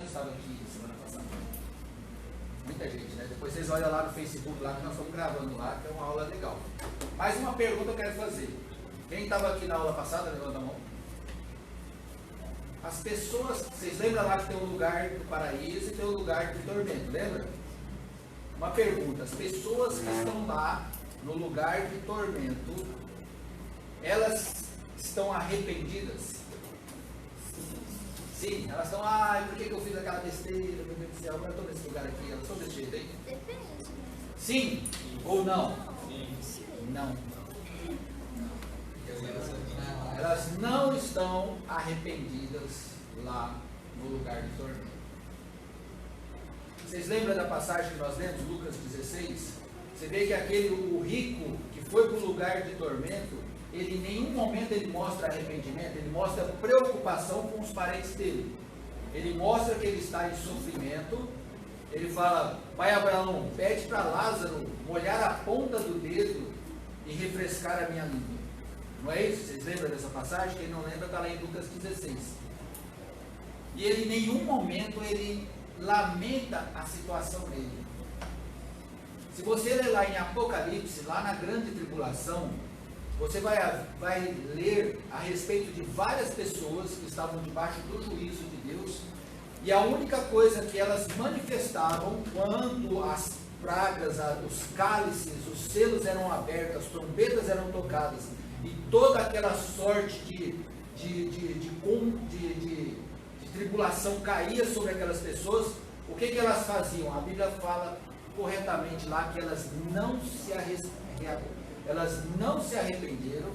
estava aqui semana passada. Muita gente, né? Depois vocês olham lá no Facebook, lá que nós estamos gravando lá, que é uma aula legal. Mais uma pergunta eu quero fazer. Quem estava aqui na aula passada, levanta a mão. As pessoas, vocês lembram lá que tem um lugar do paraíso e tem um lugar do tormento, lembra? Uma pergunta, as pessoas que estão lá no lugar de tormento, elas estão arrependidas? Sim, elas estão, por que eu fiz aquela besteira, meu Deus do céu, agora eu estou nesse lugar aqui, elas estão desse jeito aí? Depende. Sim ou não? Sim. Não. Elas não estão arrependidas lá no lugar de tormento. Vocês lembram da passagem que nós lemos, Lucas 16? Você vê que o rico que foi para o lugar de tormento, ele em nenhum momento ele mostra arrependimento, ele mostra preocupação com os parentes dele. Ele mostra que ele está em sofrimento. Ele fala, pai Abraão, pede para Lázaro molhar a ponta do dedo e refrescar a minha língua. Não é isso? Vocês lembram dessa passagem? Quem não lembra está lá em Lucas 16. E ele em nenhum momento ele lamenta a situação dele. Se você ler lá em Apocalipse, lá na grande tribulação, você vai ler a respeito de várias pessoas que estavam debaixo do juízo de Deus, e a única coisa que elas manifestavam quando as pragas, os cálices, os selos eram abertos, as trombetas eram tocadas, e toda aquela sorte de tribulação caía sobre aquelas pessoas, o que elas faziam? A Bíblia fala corretamente lá que elas não se arrependeram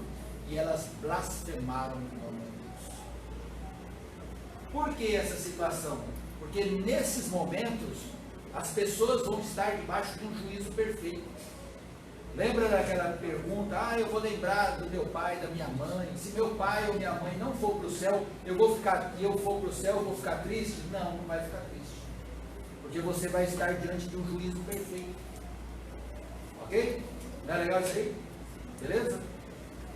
e elas blasfemaram o nome de Deus. Por que essa situação? Porque nesses momentos as pessoas vão estar debaixo de um juízo perfeito. Lembra daquela pergunta, eu vou lembrar do meu pai, da minha mãe, se meu pai ou minha mãe não for para o céu, eu vou ficar triste? Não, não vai ficar triste. Porque você vai estar diante de um juízo perfeito. Ok? Não é legal isso aí? Beleza?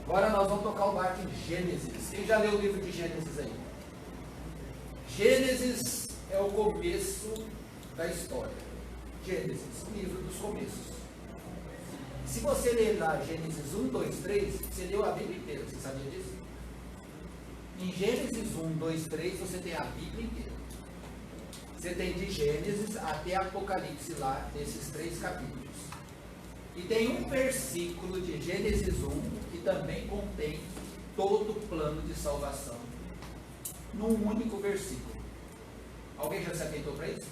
Agora nós vamos tocar o barco em Gênesis. Quem já leu o livro de Gênesis aí? Gênesis é o começo da história. Gênesis, o livro dos começos. Se você ler lá Gênesis 1, 2, 3, você leu a Bíblia inteira, você sabia disso? Em Gênesis 1, 2, 3, você tem a Bíblia inteira. Você tem de Gênesis até Apocalipse lá, nesses 3 capítulos. E tem um versículo de Gênesis 1 que também contém todo o plano de salvação, num único versículo. Alguém já se atentou para isso?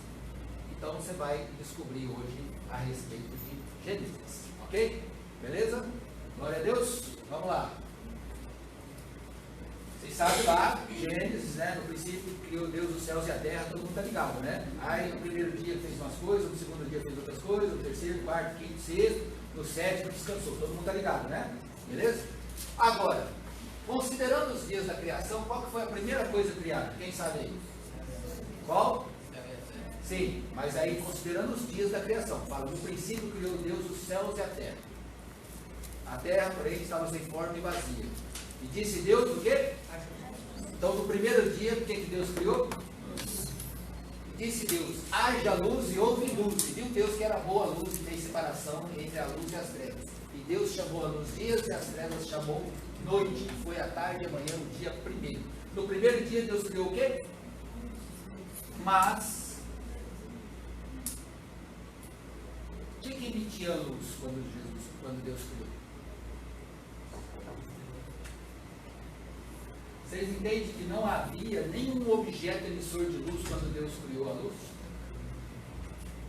Então você vai descobrir hoje a respeito de Gênesis. Ok? Beleza? Glória a Deus. Vamos lá. Vocês sabem lá, Gênesis, né? No princípio criou Deus os céus e a terra, todo mundo está ligado, né? Aí no primeiro dia fez umas coisas, no segundo dia fez outras coisas, no terceiro, quarto, quinto, sexto, no sétimo descansou. Todo mundo está ligado, né? Beleza? Agora, considerando os dias da criação, qual que foi a primeira coisa criada? Quem sabe aí? Qual? Sim, mas aí considerando os dias da criação, fala, no princípio criou Deus os céus e a terra. A terra, porém, estava sem forma e vazia. E disse Deus o quê? Então, no primeiro dia, o que Deus criou? E disse Deus, haja luz e houve luz. E viu Deus que era boa a luz e fez separação entre a luz e as trevas. E Deus chamou a luz dias e as trevas chamou noite. E foi a tarde e amanhã o dia primeiro. No primeiro dia, Deus criou o quê? Mas o que emitia a luz quando Deus criou? Vocês entendem que não havia nenhum objeto emissor de luz quando Deus criou a luz?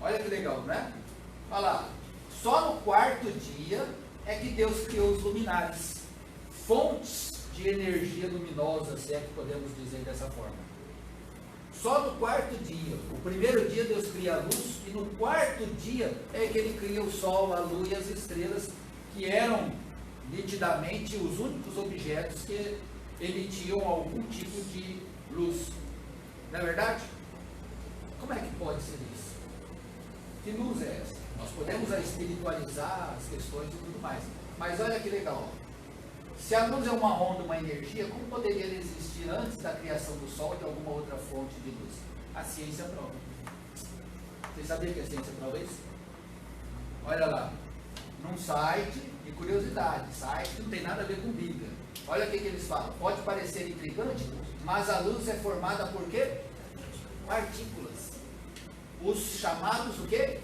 Olha que legal, né? Olha lá. Só no quarto dia é que Deus criou os luminares. Fontes de energia luminosa, se é que podemos dizer dessa forma. Só no quarto dia. O primeiro dia Deus cria a luz e no quarto dia é que Ele cria o sol, a lua e as estrelas, que eram nitidamente os únicos objetos que emitiam algum tipo de luz. Não é verdade? Como é que pode ser isso? Que luz é essa? Nós podemos espiritualizar as questões e tudo mais. Mas olha que legal. Se a luz é uma onda, uma energia, como poderia ela existir antes da criação do Sol e de alguma outra fonte de luz? A ciência prova. Você sabia que a ciência prova isso? Olha lá, num site de curiosidade, site que não tem nada a ver com Bíblia. Olha o que eles falam. Pode parecer intrigante, mas a luz é formada por quê? Partículas. Os chamados o quê?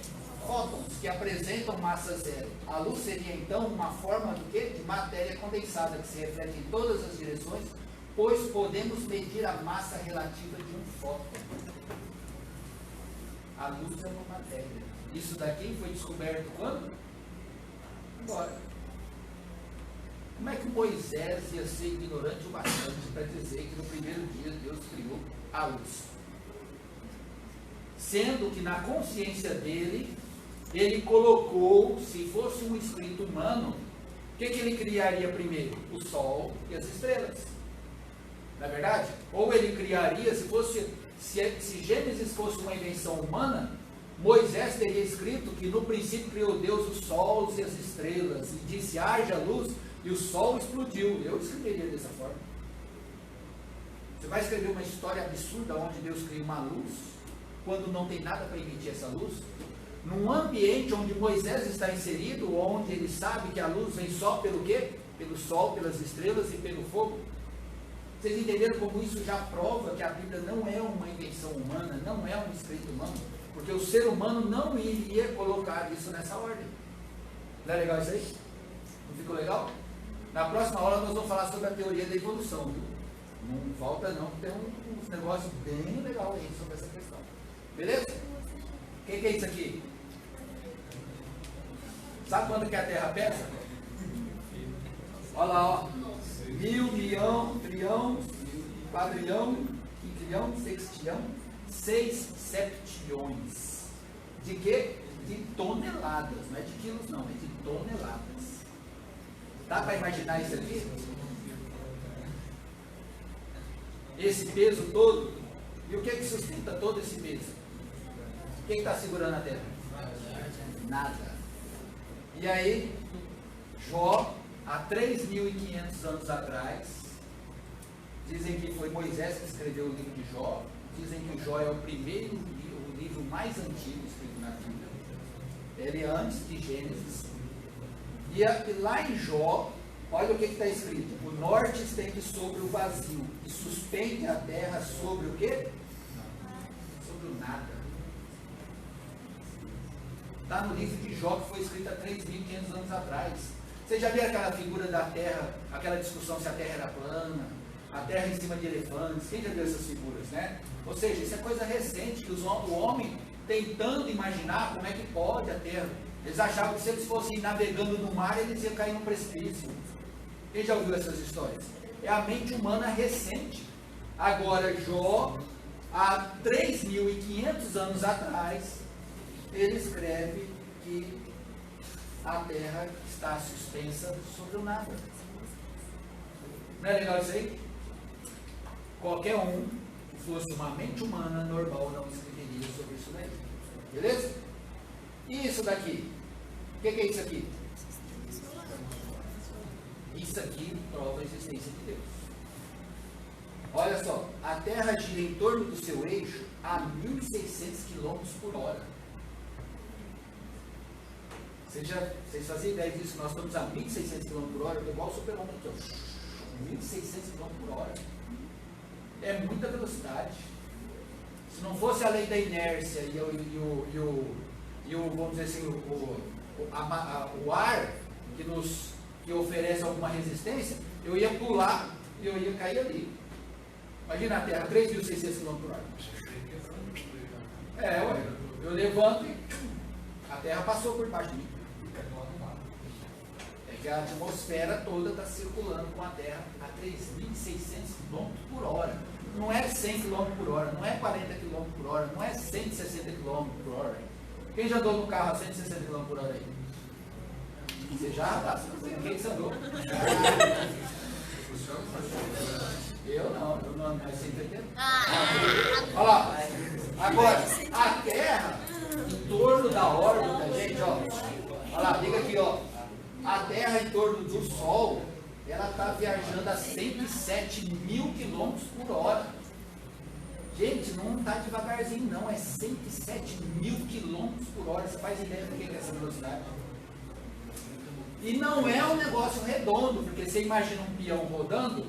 Fótons, que apresentam massa zero. A luz seria então uma forma do quê? De matéria condensada, que se reflete em todas as direções, pois podemos medir a massa relativa de um fóton. A luz é uma matéria. Isso daqui foi descoberto quando? Agora. Como é que Moisés ia ser ignorante o bastante para dizer que no primeiro dia Deus criou a luz? Sendo que na consciência dele, ele colocou, se fosse um espírito humano, o que ele criaria primeiro? O sol e as estrelas. Não é verdade? Ou ele criaria, se Gênesis fosse uma invenção humana, Moisés teria escrito que no princípio criou Deus os sols e as estrelas, e disse, haja luz, e o sol explodiu. Eu escreveria dessa forma. Você vai escrever uma história absurda onde Deus cria uma luz, quando não tem nada para emitir essa luz, num ambiente onde Moisés está inserido, onde ele sabe que a luz vem só pelo quê? Pelo sol, pelas estrelas e pelo fogo. Vocês entenderam como isso já prova que a Bíblia não é uma invenção humana, não é um escrito humano? Porque o ser humano não iria colocar isso nessa ordem. Não é legal isso aí? Não ficou legal? Na próxima aula nós vamos falar sobre a teoria da evolução, viu? Não falta não, tem uns negócios bem legais aí sobre essa questão. Beleza? O que é isso aqui? Sabe quanto que a Terra pesa? Olha lá, ó. 1000, milhão, trilhão, quadrilhão, quintilhão, sextilhão, 6 septilhões. De quê? De toneladas. Não é de quilos não, é de toneladas. Dá para imaginar isso aqui? Esse peso todo. E o que que sustenta todo esse peso? O que está segurando a Terra? Nada. E aí, Jó, há 3.500 anos atrás, dizem que foi Moisés que escreveu o livro de Jó, dizem que o Jó é o primeiro livro, o livro mais antigo escrito na Bíblia, ele é antes de Gênesis, e lá em Jó, olha o que está escrito: o norte estende sobre o vazio, e suspende a terra sobre o quê? Sobre o nada. Está no livro de Jó, que foi escrito há 3.500 anos atrás. Vocês já viram aquela figura da terra, aquela discussão se a terra era plana, a terra em cima de elefantes? Quem já viu essas figuras, né? Ou seja, isso é coisa recente, que o homem tentando imaginar como é que pode a terra. Eles achavam que se eles fossem navegando no mar, eles iam cair num precipício. Quem já ouviu essas histórias? É a mente humana recente. Agora, Jó, há 3.500 anos atrás, ele escreve que a terra está suspensa sobre o nada. Não é legal isso aí? Qualquer um, se fosse uma mente humana normal, não escreveria sobre isso daí. Beleza? E isso daqui? O que é isso aqui? Isso aqui prova a existência de Deus. Olha só, a Terra gira em torno do seu eixo a 1.600 km por hora. Vocês faziam ideia disso? Nós estamos a 1.600 km por hora, igual o super-homem aqui, ó. 1.600 km por hora. É muita velocidade. Se não fosse a lei da inércia e o vamos dizer assim, o ar que oferece alguma resistência, eu ia pular e eu ia cair ali. Imagina a Terra, 3.600 km por hora. Ué, eu levanto e a Terra passou por baixo de mim. É que a atmosfera toda está circulando com a Terra a 3.600 km por hora. Não é 100 km por hora, não é 40 km por hora, não é 160 km por hora. Quem já andou no carro a 160 km por hora aí? Você já? Tá? Quem que você andou? Eu não ando mais 180. Olha lá. Agora, a Terra, em torno da órbita, gente, ó. Olha lá, liga aqui, ó. A Terra em torno do Sol, ela está viajando a 107 mil km por hora. Gente, não está devagarzinho não, é 107.000 km/h. Você faz ideia do que é essa velocidade? E não é um negócio redondo, porque você imagina um peão rodando,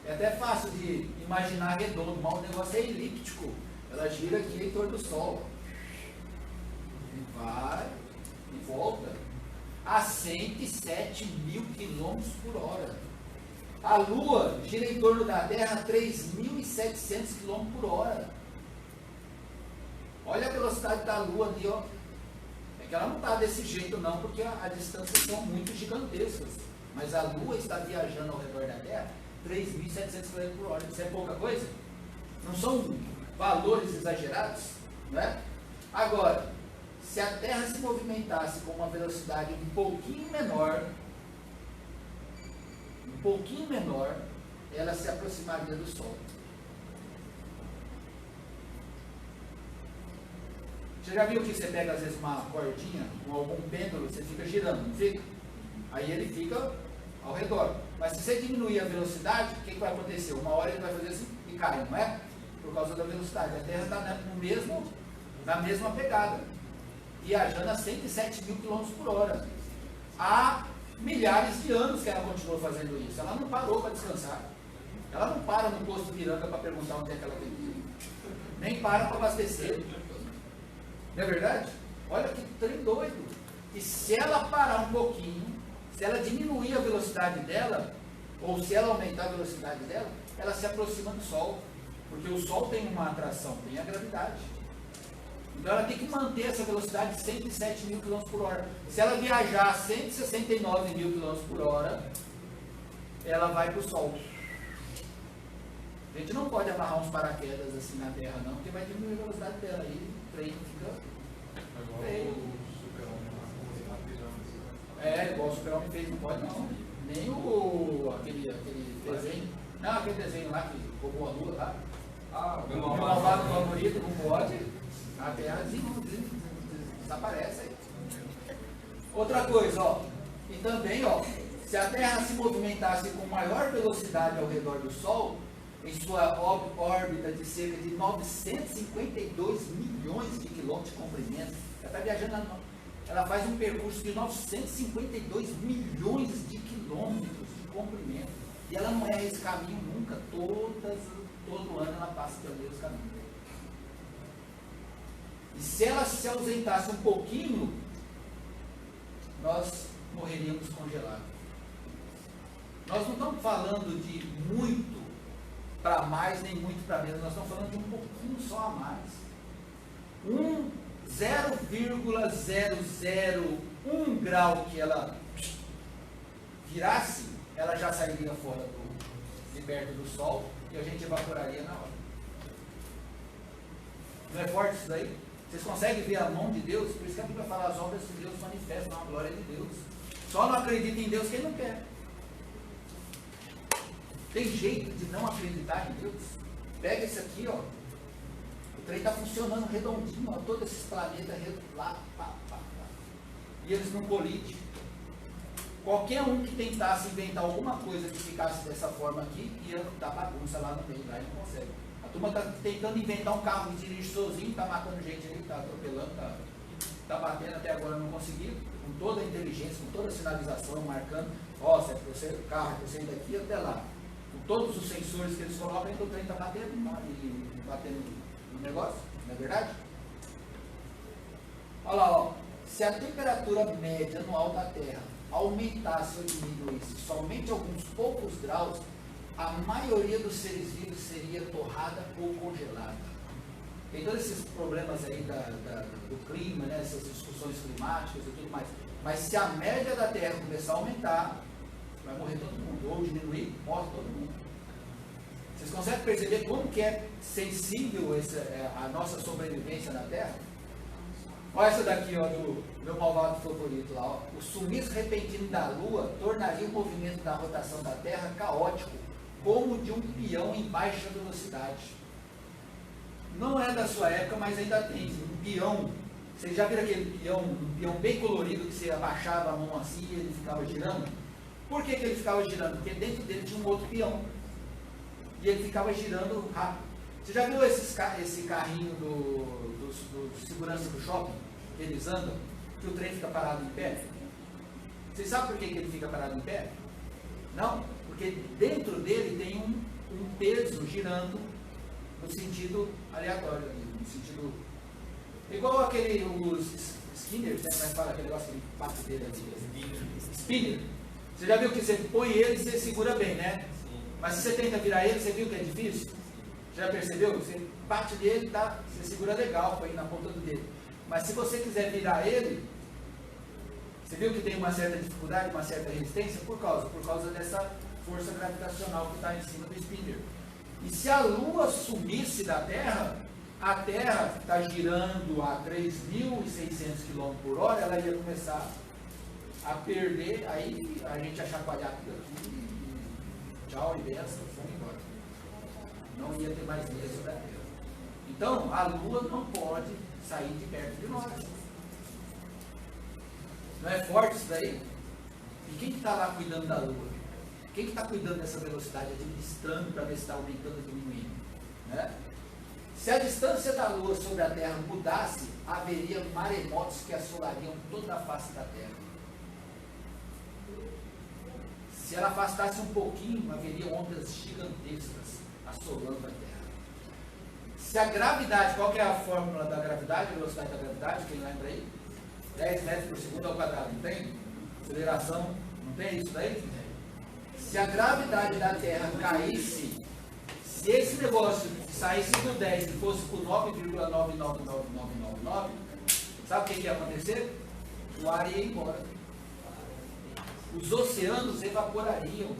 é até fácil de imaginar redondo, mas o negócio é elíptico. Ela gira aqui em torno do Sol. E vai e volta a 107.000 km/h. A Lua gira em torno da Terra a 3.700 km/h. Olha a velocidade da Lua ali, ó. É que ela não está desse jeito não, porque as distâncias são muito gigantescas. Mas a Lua está viajando ao redor da Terra 3.700 km/h. Isso é pouca coisa? Não são valores exagerados? Não é? Agora, se a Terra se movimentasse com uma velocidade um pouquinho menor, ela se aproximaria do Sol. Você já viu que você pega às vezes uma cordinha, com algum pêndulo, você fica girando, não fica? Aí ele fica ao redor. Mas se você diminuir a velocidade, o que vai acontecer? Uma hora ele vai fazer assim e cai, não é? Por causa da velocidade. A Terra está na mesma pegada, viajando a 107.000 km/h. Há milhares de anos que ela continuou fazendo isso. Ela não parou para descansar. Ela não para no posto de Piranga para perguntar onde é que ela tem que ir. Nem para abastecer. Não é verdade? Olha que trem doido. E se ela parar um pouquinho, se ela diminuir a velocidade dela, ou se ela aumentar a velocidade dela, ela se aproxima do Sol. Porque o Sol tem uma atração, tem a gravidade. Então ela tem que manter essa velocidade de 107.000 km/h. Se ela viajar a 169.000 km/h, ela vai para o Sol. A gente não pode amarrar uns paraquedas assim na Terra não, porque vai diminuir a velocidade dela. Aí o trem fica feio. Igual o Super-Homem fez, não pode não. Nem aquele desenho. Não, aquele desenho lá que roubou a Lua lá. O meu malvado favorito não pode. A Terra desaparece aí. Outra coisa, ó. E também, ó, se a Terra se movimentasse com maior velocidade ao redor do Sol, em sua órbita de cerca de 952 milhões de quilômetros de comprimento, ela está viajando, ela faz um percurso de 952 milhões de quilômetros de comprimento. E ela não erra esse caminho nunca. Todo ano ela passa pelo mesmo caminho. E se ela se ausentasse um pouquinho, nós morreríamos congelados. Nós não estamos falando de muito para mais, nem muito para menos. Nós estamos falando de um pouquinho só a mais. 0,001 grau que ela virasse, ela já sairia fora de perto do Sol e a gente evaporaria na hora. Não é forte isso daí? Vocês conseguem ver a mão de Deus? Por isso que a Bíblia fala, as obras de Deus manifestam a glória de Deus. Só não acredita em Deus quem não quer. Tem jeito de não acreditar em Deus? Pega esse aqui, ó. O trem está funcionando redondinho, ó. Todos esses planetas lá, e eles não colidem. Qualquer um que tentasse inventar alguma coisa que ficasse dessa forma aqui, ia dar bagunça lá no meio, lá e não consegue. A turma está tentando inventar um carro que dirige sozinho, está matando gente ali, está atropelando, está batendo, até agora não conseguiu, com toda a inteligência, com toda a sinalização, marcando, ó, se é para você, o carro, você ir daqui até lá. Com todos os sensores que eles colocam, então o trem está batendo no negócio, não é verdade? Olha lá, ó, se a temperatura média anual da Terra aumentasse ou diminuísse somente alguns poucos graus, a maioria dos seres vivos seria torrada ou congelada. Tem todos esses problemas aí do clima, né, essas discussões climáticas e tudo mais. Mas se a média da Terra começar a aumentar, vai morrer todo mundo. Ou diminuir, morre todo mundo. Vocês conseguem perceber como que é sensível a nossa sobrevivência na Terra? Olha essa daqui, ó, do meu malvado favorito lá, ó. O sumiço repentino da Lua tornaria o movimento da rotação da Terra caótico, como de um peão em baixa velocidade. Não é da sua época, mas ainda tem. Um peão, vocês já viram aquele peão, um peão bem colorido, que você abaixava a mão assim e ele ficava girando? Por que ele ficava girando? Porque dentro dele tinha um outro peão. E ele ficava girando rápido. Você já viu esse carrinho do segurança do shopping, que eles andam, que o trem fica parado em pé? Vocês sabem por que ele fica parado em pé? Não? Porque dentro dele tem um peso girando no sentido aleatório, no sentido... Igual os Skinner, né? Mas fala aquele negócio, aquele pato dele ali. Spinner. Você já viu que você põe ele e você segura bem, né? Mas se você tenta virar ele, você viu que é difícil? Já percebeu? Você bate nele, tá? Você segura legal, põe na ponta do dedo. Mas se você quiser virar ele, você viu que tem uma certa dificuldade, uma certa resistência? Por causa dessa força gravitacional que está em cima do spinner. E se a Lua sumisse da Terra, a Terra está girando a 3.600 km por hora, ela ia começar a perder, aí a gente ia chacoalhar tudo aqui, tchau e benção, vamos embora. Não ia ter mais peso da Terra. Então, a Lua não pode sair de perto de nós. Não é forte isso daí? E quem que está lá cuidando da Lua? Quem que está cuidando dessa velocidade, administrando para ver se está aumentando ou diminuindo? Né? Se a distância da Lua sobre a Terra mudasse, haveria maremotos que assolariam toda a face da Terra. Se ela afastasse um pouquinho, haveria ondas gigantescas assolando a Terra. Se a gravidade, qual que é a fórmula da gravidade, a velocidade da gravidade, quem lembra aí? 10 metros por segundo ao quadrado, não tem? Aceleração, não tem isso daí? Se a gravidade da Terra caísse, se esse negócio saísse do 10 e fosse por 9,999999, sabe o que ia acontecer? O ar ia embora. Os oceanos evaporariam.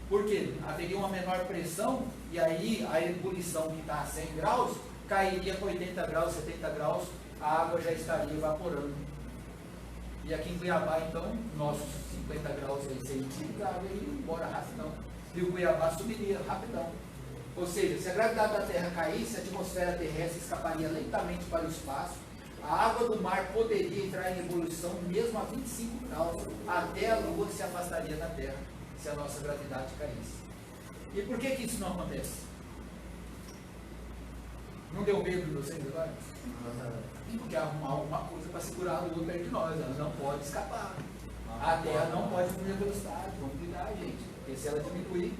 Por quê? Haveria uma menor pressão e aí a ebulição que está a 100 graus cairia para 80 graus, 70 graus, a água já estaria evaporando. E aqui em Cuiabá, então, nossos 50 graus aí, 100 a água ia embora rapidão. E o Cuiabá subiria rapidão. Ou seja, se a gravidade da Terra caísse, a atmosfera terrestre escaparia lentamente para o espaço, a água do mar poderia entrar em ebulição mesmo a 25 graus, até a Lua se afastaria da Terra, se a nossa gravidade caísse. E por que isso não acontece? Não deu medo de vocês agora? Tem que arrumar alguma coisa para segurar a Lua perto de nós, ela não pode escapar. A Terra não pode diminuir a velocidade, vamos cuidar, gente, porque se ela diminuir...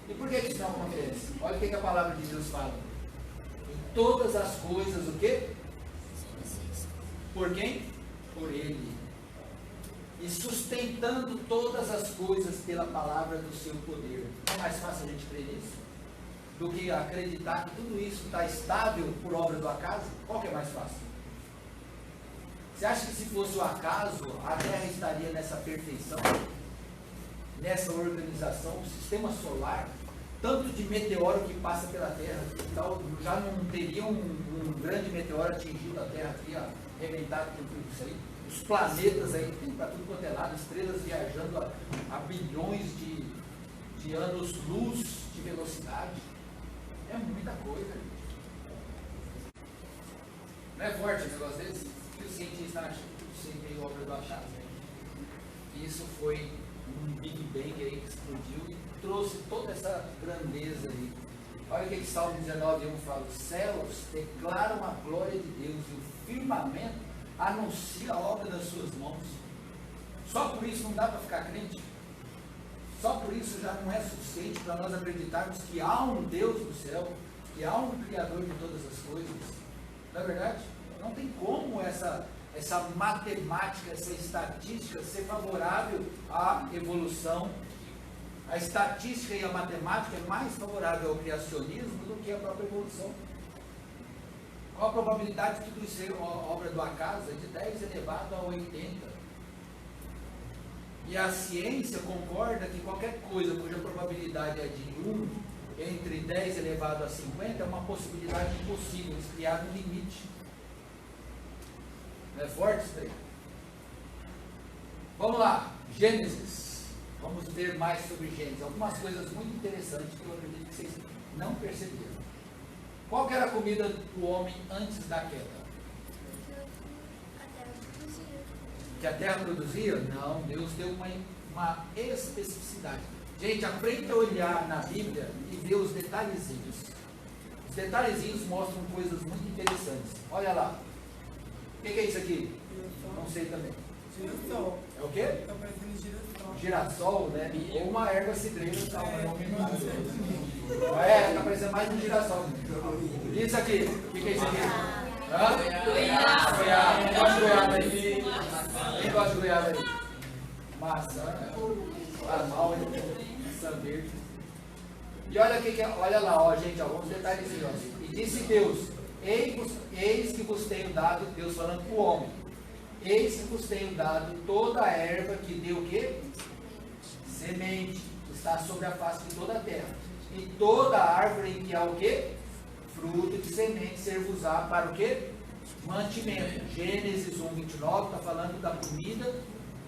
E por que isso não acontece? Olha o que a palavra de Deus fala. Em todas as coisas, o quê? Por quem? Por Ele. E sustentando todas as coisas pela palavra do seu poder. É mais fácil a gente crer nisso do que acreditar que tudo isso está estável por obra do acaso? Qual que é mais fácil? Você acha que se fosse o acaso, a Terra estaria nessa perfeição? Nessa organização, o sistema solar, tanto de meteoro que passa pela Terra, tal, já não teria um grande meteoro atingido a Terra aqui, arrebentado com tudo isso aí. Os planetas aí, tem para tudo quanto é lado, estrelas viajando a bilhões de anos-luz de velocidade. É muita coisa, gente. Não é forte um negócio desse? Que o cientista acha que tudo sempre é obra do acaso. Isso foi um Big Bang aí que explodiu e trouxe toda essa grandeza aí. Olha o que Salmo 19:1 fala: os céus declaram a glória de Deus e o firmamento anuncia a obra das suas mãos. Só por isso não dá para ficar crente? Só por isso já não é suficiente para nós acreditarmos que há um Deus do céu, que há um Criador de todas as coisas? Não é verdade? Não tem como essa matemática, essa estatística ser favorável à evolução. A estatística e a matemática é mais favorável ao criacionismo do que a própria evolução. Qual a probabilidade de tudo isso ser obra do acaso? É de 10 elevado a 80. E a ciência concorda que qualquer coisa cuja probabilidade é de 1 entre 10 elevado a 50 é uma possibilidade impossível. Eles criaram um limite. Não é forte isso daí? Vamos lá, Gênesis. Vamos ver mais sobre Gênesis. Algumas coisas muito interessantes que eu acredito que vocês não perceberam. Qual que era a comida do homem antes da queda? Que a terra produzia? Não, Deus deu uma especificidade. Gente, aprenda a olhar na Bíblia e ver os detalhezinhos. detalhezinhos mostram coisas muito interessantes. Olha lá. O que é isso aqui? Não sei também. Girassol. É o quê? Tá parecendo girassol. Girassol, né? Ou uma erva cidreira e tal. É, tá parecendo mais um girassol. E isso aqui? O que é isso aqui? Hã? Goiaba. Goiaba. Quem gosta de goiaba aí? Quem gosta de goiaba aí? Maçã. Mal, maçã verde. E olha, olha lá, ó, gente, ó, vamos detalhezinho. Ó. E disse Deus, eis que vos tenho dado, Deus falando para o homem, eis que vos tenho dado toda a erva que deu o quê? Semente, está sobre a face de toda a terra. E toda árvore em que há o quê? Fruto de semente, ser-vos-á para o quê? Mantimento. Gênesis 1:29 está falando da comida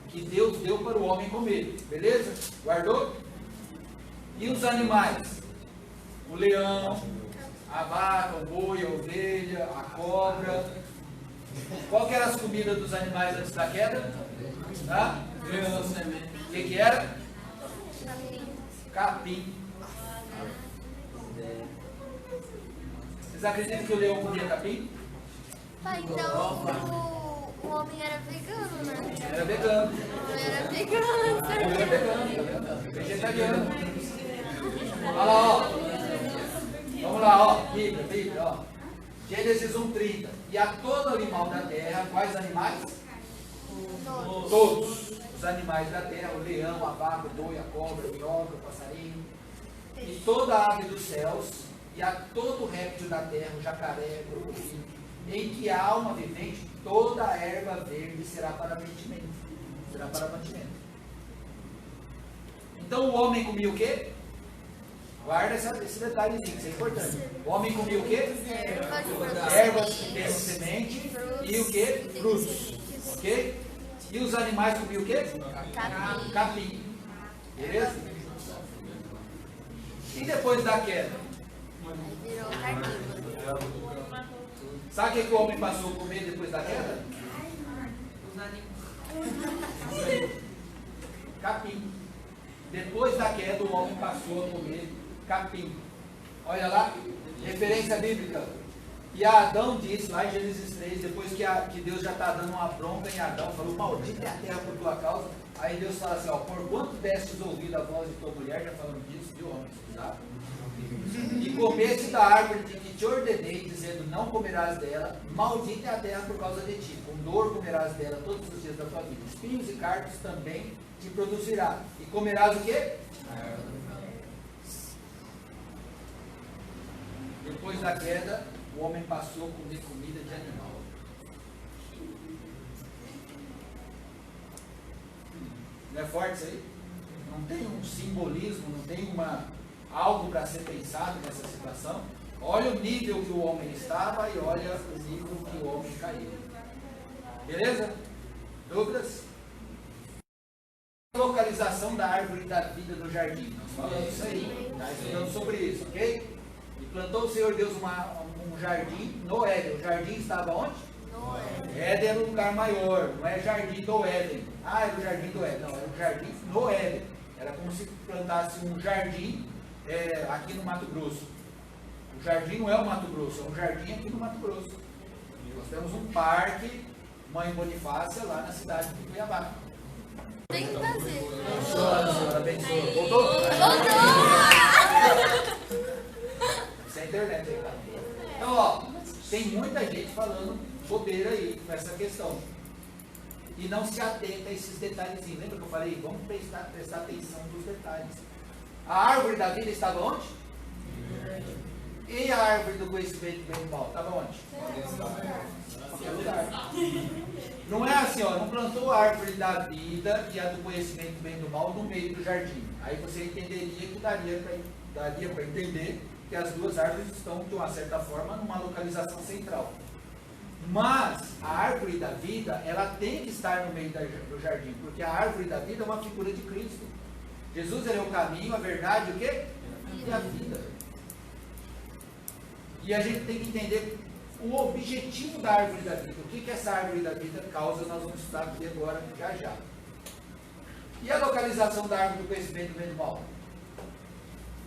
que Deus deu para o homem comer. Beleza? Guardou? E os animais? O leão, a vaca, o boi, a ovelha, a cobra. Qual que eram as comidas dos animais antes da queda? Tá? O que era? Capim. Vocês acreditam que o leão comia capim? Pai, então o homem era vegano, né? Era vegano. Era vegano, Era certo? vegano, tá vendo? Vegetariano. Olha lá, ó. Vamos lá, ó. Bíblia, ó. Gênesis 1:30. E a todo animal da terra, quais animais? Todos. Os animais da terra, o leão, a vaca, o boi, a cobra, o minhoca, o passarinho. E toda a ave dos céus, e a todo réptil da terra, o jacaré, o crocodilo, em que há alma vivente, toda a erva verde será para mantimento. Será para mantimento. Então o homem comia o quê? Guarda esse detalhezinho, isso é importante. O homem comia o quê? Ervas que têm semente e o quê? Frutos. Ok? E os animais comiam o quê? Capim. Beleza? E depois da queda? Virou carnívoro. Sabe o que o homem passou a comer depois da queda? Capim. Depois da queda, o homem passou a comer capim. Olha lá, referência bíblica. E Adão disse, lá em Gênesis 3, depois que Deus já está dando uma bronca em Adão, falou, maldita é a terra por tua causa. Aí Deus fala assim, ó, por quanto destes ouvido a voz de tua mulher, já falando disso, viu, homem, tá? E comeste da árvore de que te ordenei, dizendo, não comerás dela, maldita é a terra por causa de ti, com dor comerás dela todos os dias da tua vida, espinhos e cardos também te produzirá, e comerás o quê? Depois da queda, o homem passou a comer comida de animal. Não é forte isso aí? Não tem um simbolismo, não tem algo para ser pensado nessa situação? Olha o nível que o homem estava e olha o nível que o homem caiu. Beleza? Dúvidas? Localização da árvore da vida no jardim. Nós falamos isso aí, está estudando sobre isso, ok? E plantou o Senhor Deus um jardim no Éden. O jardim estava onde? No Éden. Éden era um lugar maior, não é jardim do Éden. Ah, era o jardim do Éden. Não, era o jardim no Éden. Era como se plantasse um jardim aqui no Mato Grosso. O jardim não é o Mato Grosso, é um jardim aqui no Mato Grosso. Nós temos um parque, Mãe Bonifácia, lá na cidade de Cuiabá. Tem que fazer. Senhora, abençoa. Voltou? Voltou! Isso é internet aí, tá? Então, ó, tem muita gente falando bobeira aí com essa questão. E não se atenta a esses detalhezinhos. Lembra que eu falei? Vamos prestar atenção nos detalhes. A árvore da vida estava onde? E a árvore do conhecimento do bem e do mal? Estava onde? Em qualquer lugar. Não é assim, ó, não plantou a árvore da vida e a do conhecimento do bem e do mal no meio do jardim. Aí você entenderia que daria para entender que as duas árvores estão, de uma certa forma, numa localização central. Mas a árvore da vida, ela tem que estar no meio do jardim, porque a árvore da vida é uma figura de Cristo. Jesus, ele é o caminho, a verdade, o quê? E a vida. E a gente tem que entender o objetivo da árvore da vida. O que essa árvore da vida causa, nós vamos estudar aqui agora, já já. E a localização da árvore do conhecimento do bem e do mal?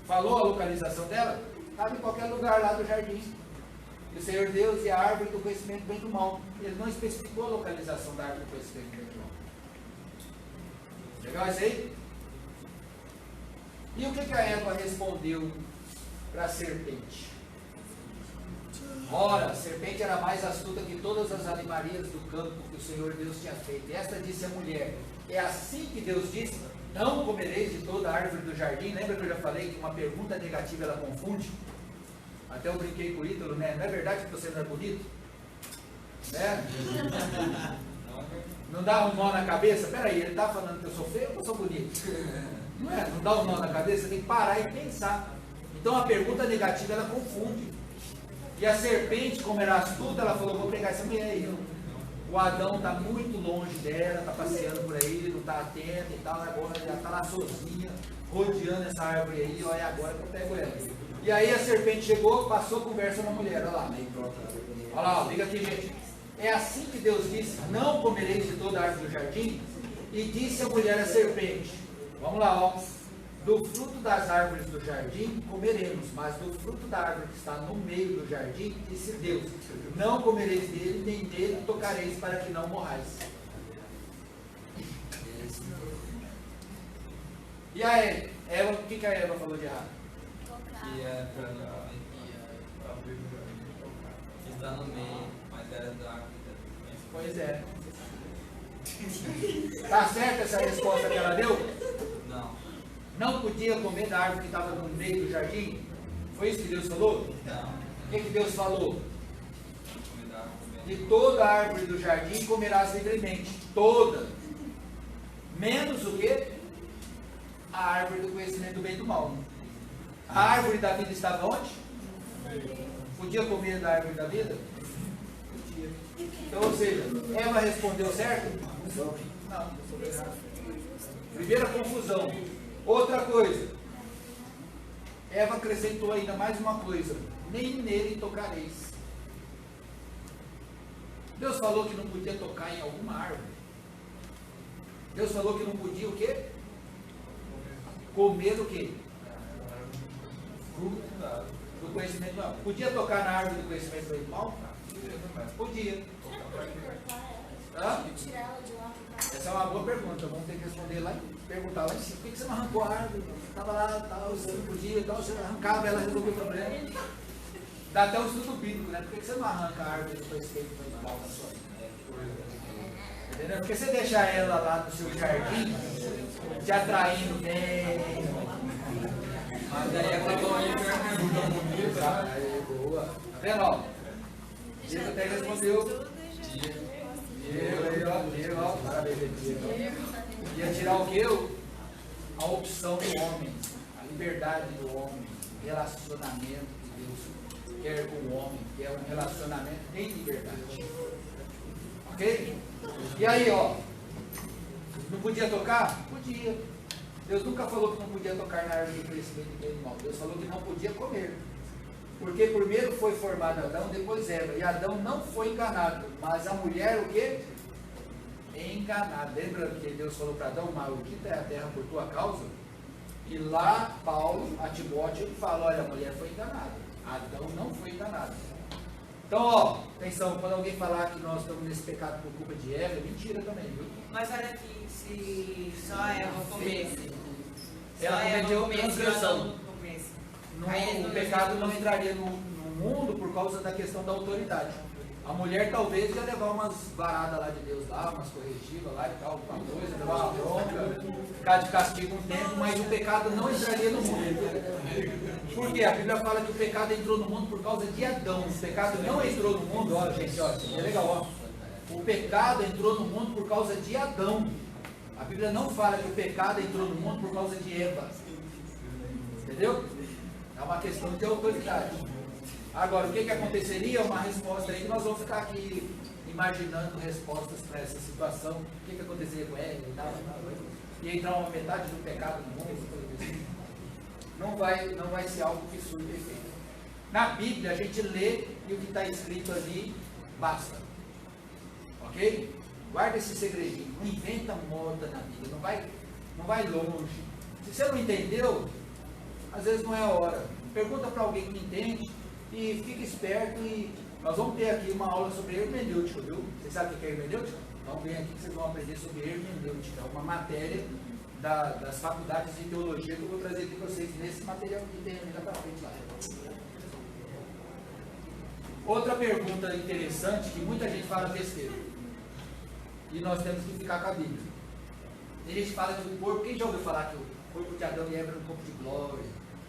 Falou a localização dela? Estava em qualquer lugar lá do jardim. E o Senhor Deus e a árvore do conhecimento do bem e do mal. Ele não especificou a localização da árvore do conhecimento do bem e do mal. Legal isso aí? E o que a Eva respondeu para a serpente? Ora, a serpente era mais astuta que todas as animarias do campo que o Senhor Deus tinha feito. E esta disse à mulher: é assim que Deus disse: não comereis de toda a árvore do jardim. Lembra que eu já falei que uma pergunta negativa ela confunde? Até eu brinquei com o Ítalo, né? Não é verdade que você não é bonito? Né? Não dá um nó na cabeça? Peraí, ele está falando que eu sou feio ou que eu sou bonito? Não é? Não dá um nó na cabeça? Você tem que parar e pensar. Então a pergunta negativa ela confunde. E a serpente, como era astuta, ela falou: vou pegar essa mulher aí. O Adão está muito longe dela, está passeando por aí, não está atento e tal, agora já está lá sozinha, rodeando essa árvore aí, olha, agora que eu pego ela. E aí a serpente chegou, passou a conversa na mulher, olha lá. Olha lá, liga aqui, gente. É assim que Deus disse: não comereis de toda a árvore do jardim? E disse a mulher à serpente: vamos lá, ó. Do fruto das árvores do jardim comeremos, mas do fruto da árvore que está no meio do jardim, disse Deus: não comereis dele, nem dele tocareis, para que não morrais. E a Eva, o que a Eva falou de errado? Que é para está no meio, mas era da árvore. Pois é. Está certa essa resposta que ela deu? Não. Não podia comer da árvore que estava no meio do jardim? Foi isso que Deus falou? Não. O que Deus falou? Comer da árvore. De toda a árvore do jardim comerás livremente. Toda. Menos o quê? A árvore do conhecimento do bem e do mal. A árvore da vida estava onde? Podia comer da árvore da vida? Podia. Então, ou seja, Eva respondeu certo? Não. Primeira confusão. Outra coisa. Eva acrescentou ainda mais uma coisa: nem nele tocareis. Deus falou que não podia tocar em alguma árvore. Deus falou que não podia o quê? Comer o quê? Fruto do conhecimento do mal. Podia tocar na árvore do conhecimento do mal? Podia. Hã? Essa é uma boa pergunta. Vamos ter que responder lá e perguntar lá em cima. Por que você não arrancou a árvore? Estava lá, tal, você não podia, tal, você arrancava, ela resolveu o problema. Dá até um estudo bíblico, né? Por que você não arranca a árvore do conhecimento do mal na sua vida? Entendeu? Porque você deixa ela lá no seu jardim, te atraindo bem. Mas aí acabou aí Boa. Tá vendo, ó? Diego até respondeu. Diego, ó. Parabéns, Diego. Ia tirar o quê? A opção do homem, a liberdade do homem, o relacionamento que Deus quer com o homem, que é um relacionamento em liberdade. Ok? E aí, ó. Não podia tocar? Podia. Deus nunca falou que não podia tocar na árvore do conhecimento do bem e do mal. Deus falou que não podia comer. Porque primeiro foi formado Adão, depois Eva. E Adão não foi enganado. Mas a mulher o quê? Enganada. Lembra que Deus falou para Adão: maldita é a terra por tua causa? E lá, Paulo, a Timóteo, ele fala: olha, a mulher foi enganada. Adão não foi enganado. Então, ó, atenção, quando alguém falar que nós estamos nesse pecado por culpa de Eva, é mentira também, viu? Mas olha aqui, se só a Eva comesse, Ela cometeu transgressão. Aí O pecado não entraria no mundo por causa da questão da autoridade. A mulher talvez ia levar umas varadas lá de Deus, lá, umas corretivas lá e tal, alguma coisa, levar uma bronca, ficar de castigo um tempo, mas o pecado não entraria no mundo. Por quê? A Bíblia fala que o pecado entrou no mundo por causa de Adão. O pecado não entrou no mundo, olha gente, olha, isso aqui é legal, ó. O pecado entrou no mundo por causa de Adão. A Bíblia não fala que o pecado entrou no mundo por causa de Eva. Entendeu? É uma questão de autoridade. Agora, o que aconteceria? Uma resposta aí que nós vamos ficar aqui imaginando respostas para essa situação. O que aconteceria com ela e tal. E entrar uma metade do pecado no mundo. Não vai ser algo que surta efeito. Na Bíblia, a gente lê e o que está escrito ali basta. Ok? Guarda esse segredinho. Não inventa moda na Bíblia. Não vai longe. Se você não entendeu, às vezes não é a hora. pergunta para alguém que entende e fica esperto. E nós vamos ter aqui uma aula sobre hermenêutica, viu? Vocês sabem o que é hermenêutica? Então vem aqui que vocês vão aprender sobre hermenêutica, uma matéria das faculdades de teologia que eu vou trazer aqui para vocês nesse material que tem ali para frente lá. Outra pergunta interessante, que muita gente fala besteira, e nós temos que ficar com a Bíblia. Tem gente que fala que o corpo, quem já ouviu falar que o corpo de Adão e Eva era um corpo de glória,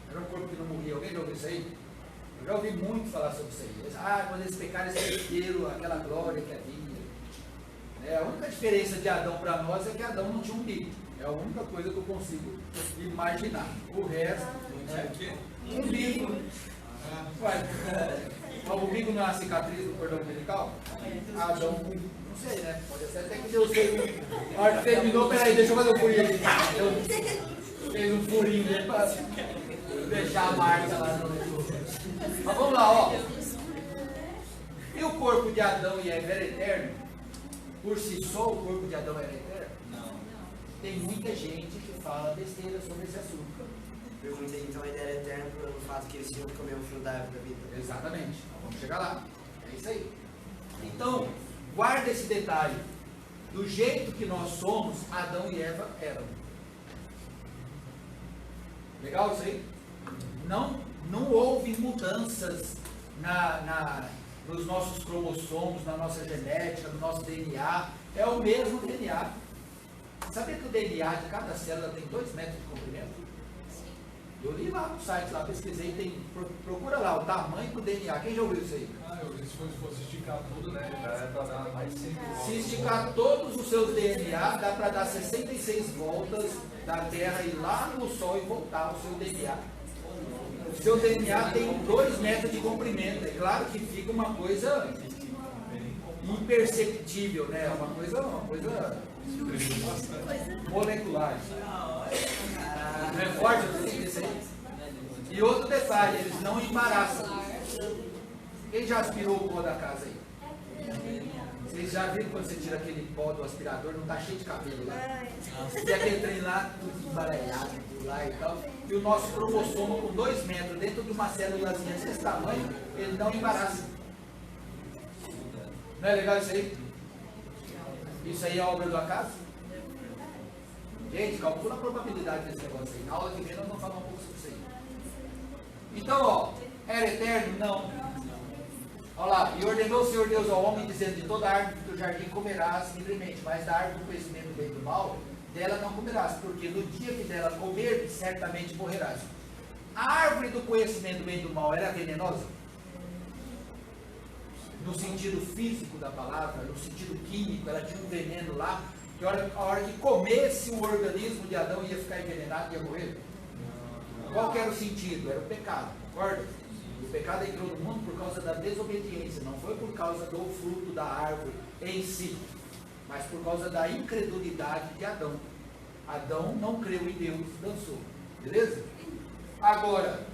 era um corpo que não morria? Alguém já ouviu isso aí? Eu já ouvi muito falar sobre isso aí. Quando eles pecaram, eles perderam aquela glória que havia. A única diferença de Adão para nós é que Adão não tinha umbigo. É a única coisa que eu consigo imaginar. O resto, umbigo. O umbigo não é a cicatriz do cordão umbilical? Adão, não sei, né? Pode ser até que Deus fez um. A hora que terminou, peraí, deixa eu fazer um furinho aqui. Fez um furinho ali para deixar a marca lá no. Mas vamos lá, ó. E o corpo de Adão e Eva era eterno? Por si só, o corpo de Adão era eterno? Não. Tem muita gente que fala besteira sobre esse assunto. Perguntei então a ideia eterna pelo fato que eles tinham que comer o fruto da árvore da vida. Exatamente. Então, vamos chegar lá. É isso aí. Então, guarda esse detalhe. Do jeito que nós somos, Adão e Eva eram. Legal isso aí? Não houve mudanças nos nossos cromossomos, na nossa genética, no nosso DNA. É o mesmo DNA. Sabia que o DNA de cada célula tem 2 metros de comprimento? Eu li lá no site, lá pesquisei, procura lá o tamanho do DNA. Quem já ouviu isso aí? Se fosse esticar tudo, né? Já é para dar mais de 100 voltas. Se esticar todos os seus DNA, dá para dar 66 voltas da Terra, ir lá no Sol e voltar o seu DNA. O seu DNA tem 2 metros de comprimento. É claro que fica uma coisa imperceptível, né? Uma coisa molecular. Não é forte isso aí? E outro detalhe, eles não embaraçam. Quem já aspirou o pó da casa aí? Vocês já viram quando você tira aquele pó do aspirador, não está cheio de cabelo lá? E aquele trem lá, tudo embaralhado por lá e tal. E o nosso cromossomo com 2 metros dentro de uma célulazinha desse tamanho, ele não embaraça. Não é legal isso aí? Isso aí é obra do acaso? Gente, calcula a probabilidade desse negócio aí. Na aula que vem nós vamos falar um pouco sobre isso aí. Então, ó, era eterno? Não. Olha lá, e ordenou o Senhor Deus ao homem, dizendo: de toda árvore do jardim comerás livremente, mas da árvore do conhecimento do bem e do mal, dela não comerás, porque no dia que dela comer, certamente morrerás. A árvore do conhecimento do bem e do mal era venenosa? No sentido físico da palavra, no sentido químico, ela tinha um veneno lá, que a hora que comesse o organismo de Adão ia ficar envenenado e ia morrer? Qual que era o sentido? Era o pecado, concorda? O pecado entrou no mundo por causa da desobediência, não foi por causa do fruto da árvore em si, mas por causa da incredulidade de Adão. Adão não creu em Deus, dançou, beleza? Agora,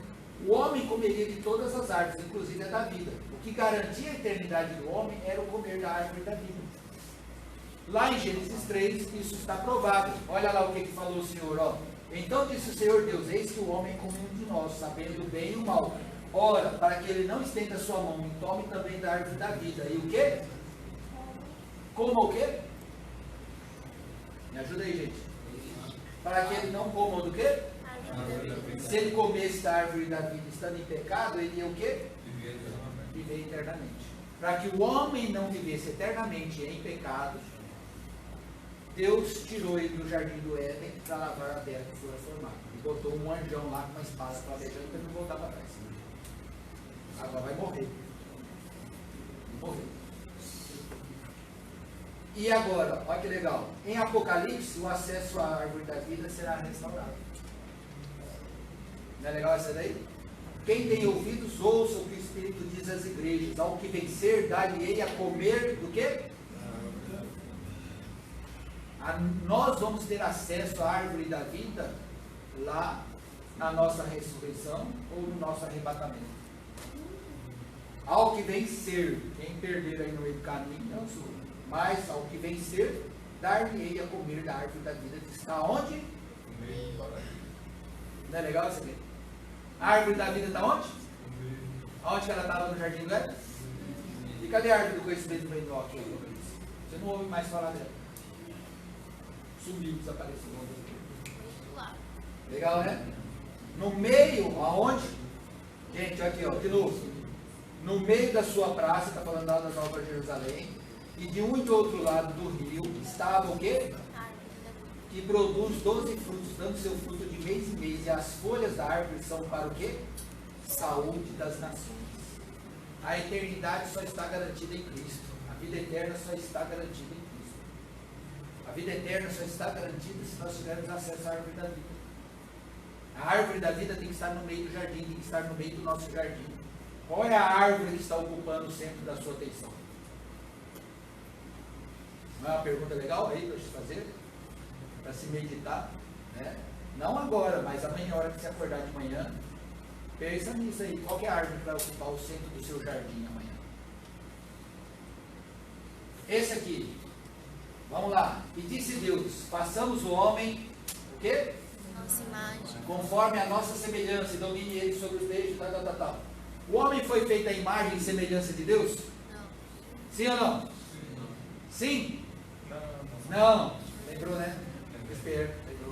o homem comeria de todas as árvores, inclusive a da vida. O que garantia a eternidade do homem era o comer da árvore da vida. Lá em Gênesis 3, isso está provado. Olha lá o que falou o Senhor, ó. Então disse o Senhor Deus: eis que o homem é como um de nós, sabendo o bem e o mal. Ora, para que ele não estenda a sua mão e tome também da árvore da vida. E o quê? Coma o quê? Me ajuda aí, gente. Para que ele não coma do quê? Se ele comesse da árvore da vida estando em pecado, ele ia o quê? Viver eternamente. Para que o homem não vivesse eternamente em pecado, Deus tirou ele do jardim do Éden para lavar a terra que fora formada. E botou um anjão lá com uma espada clavejando para ele não voltar para trás. Agora vai morrer. Morrer. E agora, olha que legal. Em Apocalipse, o acesso à árvore da vida será restaurado. Não é legal essa daí? Quem tem ouvidos, ouça o que o Espírito diz às igrejas. Ao que vencer, dar-lhe-ei a comer do quê? Nós vamos ter acesso à árvore da vida lá na nossa ressurreição ou no nosso arrebatamento. Ao que vencer, quem perder aí no meio do caminho é o Senhor. Mas ao que vencer, dar-lhe-ei a comer da árvore da vida que está onde? Não é legal isso aqui? A árvore da vida está onde? Onde que ela estava no jardim do Éden? E cadê a árvore do conhecimento do bem e do mal? Você não ouve mais falar dela. Sumiu, desapareceu. Legal, né? No meio, aonde? Gente, aqui, ó, de novo. No meio da sua praça, está falando lá da Nova Jerusalém, e de um e de outro lado do rio, estava o quê? Que produz 12 frutos, dando seu fruto de mês em mês, e as folhas da árvore são para o quê? Saúde das nações. A eternidade só está garantida em Cristo. A vida eterna só está garantida em Cristo. A vida eterna só está garantida se nós tivermos acesso à árvore da vida. A árvore da vida tem que estar no meio do jardim, tem que estar no meio do nosso jardim. Qual é a árvore que está ocupando o centro da sua atenção? Não é uma pergunta legal aí para te fazer? Para se meditar? Né? Não agora, mas amanhã, a hora que você acordar de manhã, pensa nisso aí. Qual que é a árvore que vai ocupar o centro do seu jardim amanhã? Esse aqui. Vamos lá. E disse Deus, façamos o homem, o quê? Nossa imagem. Conforme a nossa semelhança, e domine ele sobre os peixes, tal. O homem foi feito à imagem e semelhança de Deus? Não. Sim ou não? Sim? Não. Lembrou, né? Esperto. Lembrou.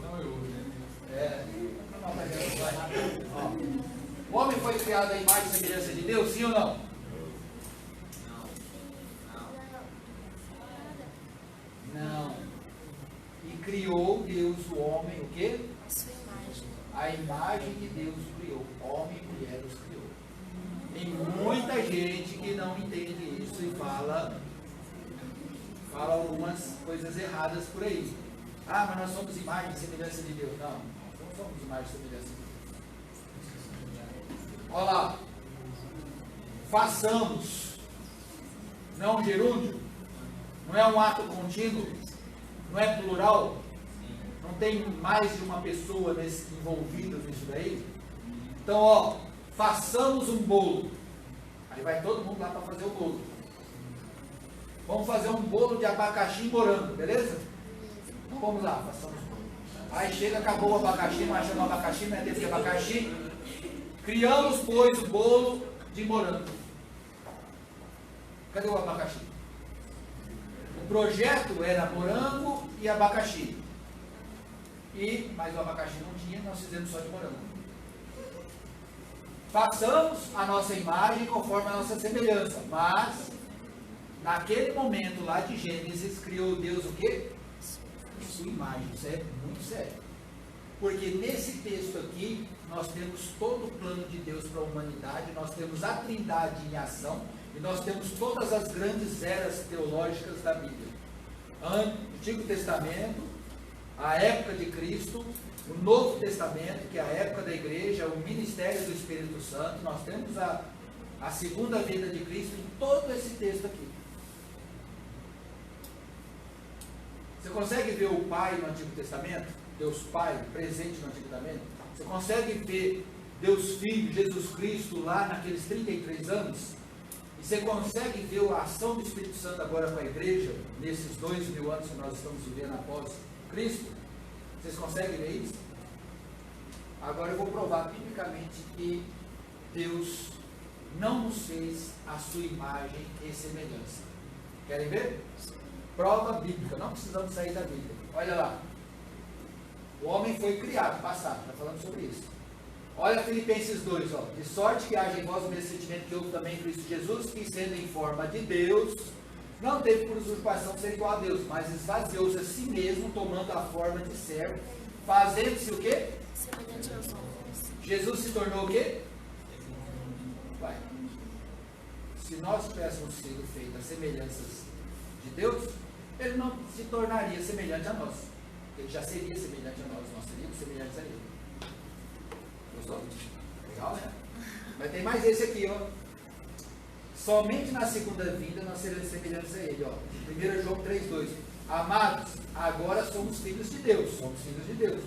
O homem foi criado à imagem e semelhança de Deus? Sim ou não? Não. E criou Deus o homem, o quê? A sua imagem. A imagem de Deus o criou. Homem e mulher os criou. Tem muita gente que não entende isso e fala algumas coisas erradas por aí. Ah, mas nós somos imagem e semelhança de Deus. Não somos imagem e semelhança de Deus. Olha lá. Façamos. Não é um gerúndio? Não é um ato contínuo? Não é plural? Não tem mais de uma pessoa envolvida nisso daí? Então, ó, façamos um bolo. Aí vai todo mundo lá para fazer o bolo. Vamos fazer um bolo de abacaxi e morango, beleza? Então vamos lá, façamos o bolo. Aí chega, acabou o abacaxi, nós achamos o abacaxi, não é tempo de abacaxi. Criamos, pois, o bolo de morango. Cadê o abacaxi? O projeto era morango e abacaxi. Mas o abacaxi não tinha, nós fizemos só de morango. Façamos a nossa imagem conforme a nossa semelhança. Mas, naquele momento lá de Gênesis, criou Deus o quê? Sua imagem. Isso é muito sério. Porque nesse texto aqui, nós temos todo o plano de Deus para a humanidade, nós temos a Trindade em ação, e nós temos todas as grandes eras teológicas da Bíblia. Antigo Testamento, a época de Cristo, o Novo Testamento, que é a época da igreja, o ministério do Espírito Santo, nós temos a segunda vinda de Cristo em todo esse texto aqui. Você consegue ver o Pai no Antigo Testamento? Deus Pai presente no Antigo Testamento? Você consegue ver Deus Filho, Jesus Cristo lá naqueles 33 anos? E você consegue ver a ação do Espírito Santo agora com a igreja, nesses 2000 anos que nós estamos vivendo após Cristo? Vocês conseguem ver isso? Agora eu vou provar biblicamente que Deus não nos fez a sua imagem e semelhança. Querem ver? Prova bíblica, não precisamos sair da Bíblia. Olha lá. O homem foi criado, passado, está falando sobre isso. Olha Filipenses 2, ó. De sorte que haja em vós o mesmo sentimento que houve também em Cristo Jesus, que sendo em forma de Deus, não teve por usurpação ser igual a Deus, mas esvaziou-se a si mesmo, tomando a forma de servo, fazendo-se o quê? Semelhante aos homens. Jesus se tornou o quê? Vai. Se nós tivéssemos sido feitas semelhanças de Deus, ele não se tornaria semelhante a nós. Ele já seria semelhante a nós seríamos semelhantes a ele. Gostou? Legal, né? Mas tem mais esse aqui, ó. Somente na segunda vinda nós seremos semelhantes a ele, ó. 1 João 3,2. Amados, agora somos filhos de Deus. Somos filhos de Deus.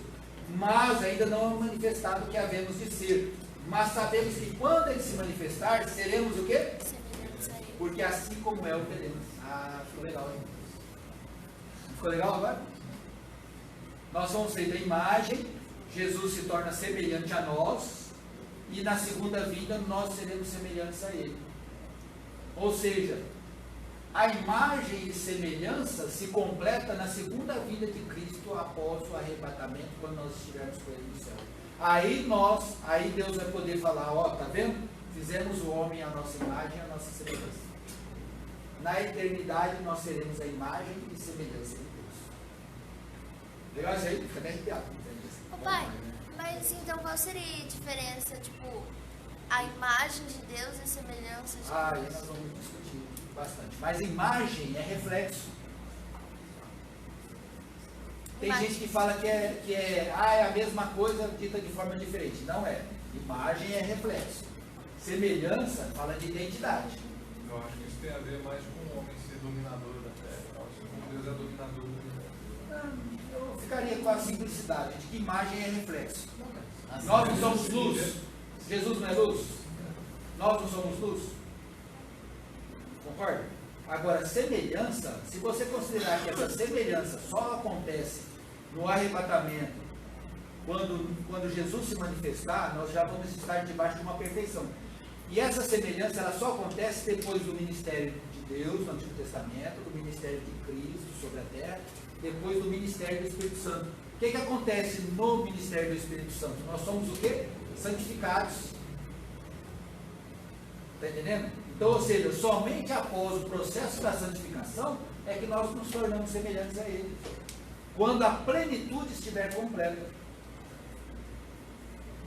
Mas ainda não é manifestado o que havemos de ser. Mas sabemos que quando ele se manifestar, seremos o quê? Semelhantes a ele. Porque assim como é o veremos. Ah, ficou legal, hein? Ficou legal agora? Nós somos feitos a imagem, Jesus se torna semelhante a nós, e na segunda vinda nós seremos semelhantes a Ele. Ou seja, a imagem e semelhança se completa na segunda vinda de Cristo após o arrebatamento, quando nós estivermos com Ele no céu. Aí Deus vai poder falar, ó, tá vendo? Fizemos o homem à nossa imagem e à nossa semelhança. Na eternidade nós seremos a imagem e semelhança de Deus. Legal isso aí? Fica bem arrepiado. Ô pai, mas então qual seria a diferença, tipo, a imagem de Deus e a semelhança de Deus? Aí nós vamos discutir bastante. Mas imagem é reflexo. Tem Imagem. gente que fala que é a mesma coisa dita de forma diferente. Não é. Imagem é reflexo. Semelhança fala de identidade. Eu acho que isso tem a ver mais com o homem ser dominador da terra. Eu acho que Deus é dominador da terra. Eu ficaria com a simplicidade de que imagem é reflexo. Nós não somos luz. Jesus não é luz. Nós não somos luz. Concorda? Agora, semelhança, se você considerar que essa semelhança só acontece no arrebatamento, quando Jesus se manifestar, nós já vamos estar debaixo de uma perfeição. E essa semelhança, ela só acontece depois do ministério de Deus, no Antigo Testamento, do ministério de Cristo sobre a terra, depois do ministério do Espírito Santo. O que acontece no ministério do Espírito Santo? Nós somos o quê? Santificados. Está entendendo? Então, ou seja, somente após o processo da santificação é que nós nos tornamos semelhantes a Ele. Quando a plenitude estiver completa.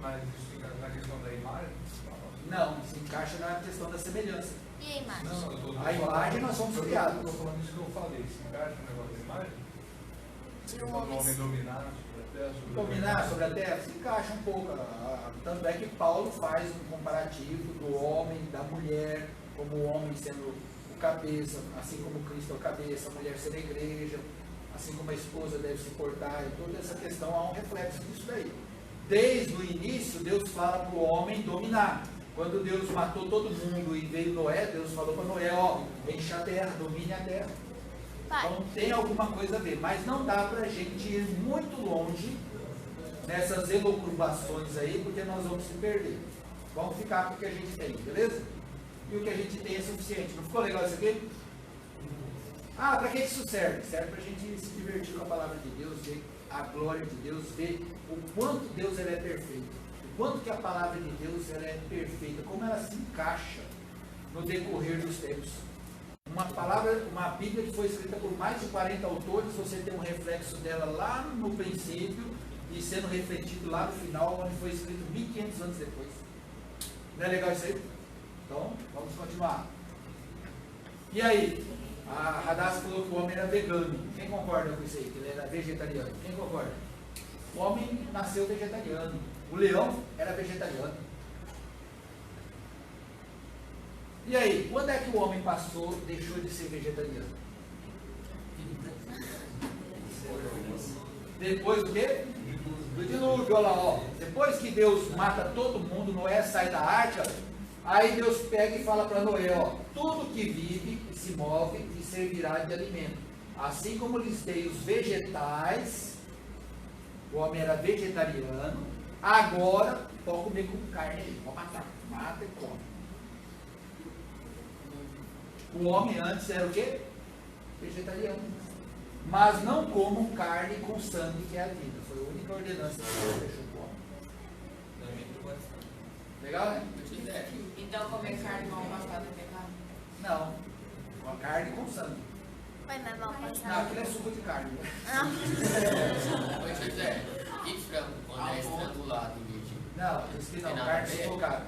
Mas isso fica na questão da imagem? Não, se encaixa na questão da semelhança. E a imagem? Não, eu tô A imagem nós somos criados. Eu estou falando isso que eu falei. Se encaixa no negócio da imagem? De Quando um o homem. homem dominar sobre a terra, Dominar sobre a terra se encaixa um pouco. Tanto é que Paulo faz um comparativo do homem, da mulher, como o homem sendo o cabeça, assim como Cristo é o cabeça, a mulher sendo a igreja, assim como a esposa deve se portar, e toda essa questão há um reflexo disso daí. Desde o início, Deus fala para o homem dominar. Quando Deus matou todo mundo e veio Noé, Deus falou para Noé, ó, enche a terra, domine a terra. Pai, Então tem alguma coisa a ver, mas não dá para a gente ir muito longe nessas elucubrações aí, porque nós vamos se perder. Vamos ficar com o que a gente tem, beleza? E o que a gente tem é suficiente. Não ficou legal isso aqui? Ah, para que isso serve? Serve para a gente se divertir com a palavra de Deus, ver a glória de Deus, ver o quanto Deus ele é perfeito, o quanto que a palavra de Deus ela é perfeita, como ela se encaixa no decorrer dos tempos. Uma Bíblia que foi escrita por mais de 40 autores, você tem um reflexo dela lá no princípio e sendo refletido lá no final, onde foi escrito 1500 anos depois. Não é legal isso aí? Então, vamos continuar. E aí? A Radassa falou que o homem era vegano. Quem concorda com isso aí? Que ele era vegetariano? Quem concorda? O homem nasceu vegetariano. O leão era vegetariano. E aí? Quando é que o homem deixou de ser vegetariano? Depois do quê? Do dilúvio, olha lá, ó. Depois que Deus mata todo mundo, Noé sai da arca, aí Deus pega e fala para Noé, ó, tudo que vive e se move te servirá de alimento. Assim como lhes dei os vegetais, o homem era vegetariano, agora pode comer com carne aí, pode matar, mata e come. O homem antes era o quê? Vegetariano. Mas não comam carne com sangue, que é a vida. Foi a única ordenança que Deus deixou para o homem. Legal, né? Então comer carne mal passada é pecado? Não. Com a carne com sangue. vai mais mal Não, passado. aquilo é suco de carne. Né? Pois é, e frango, quando é estrangulado em vez de... Não, diz que não, Tem nada carne a ver. sufocada.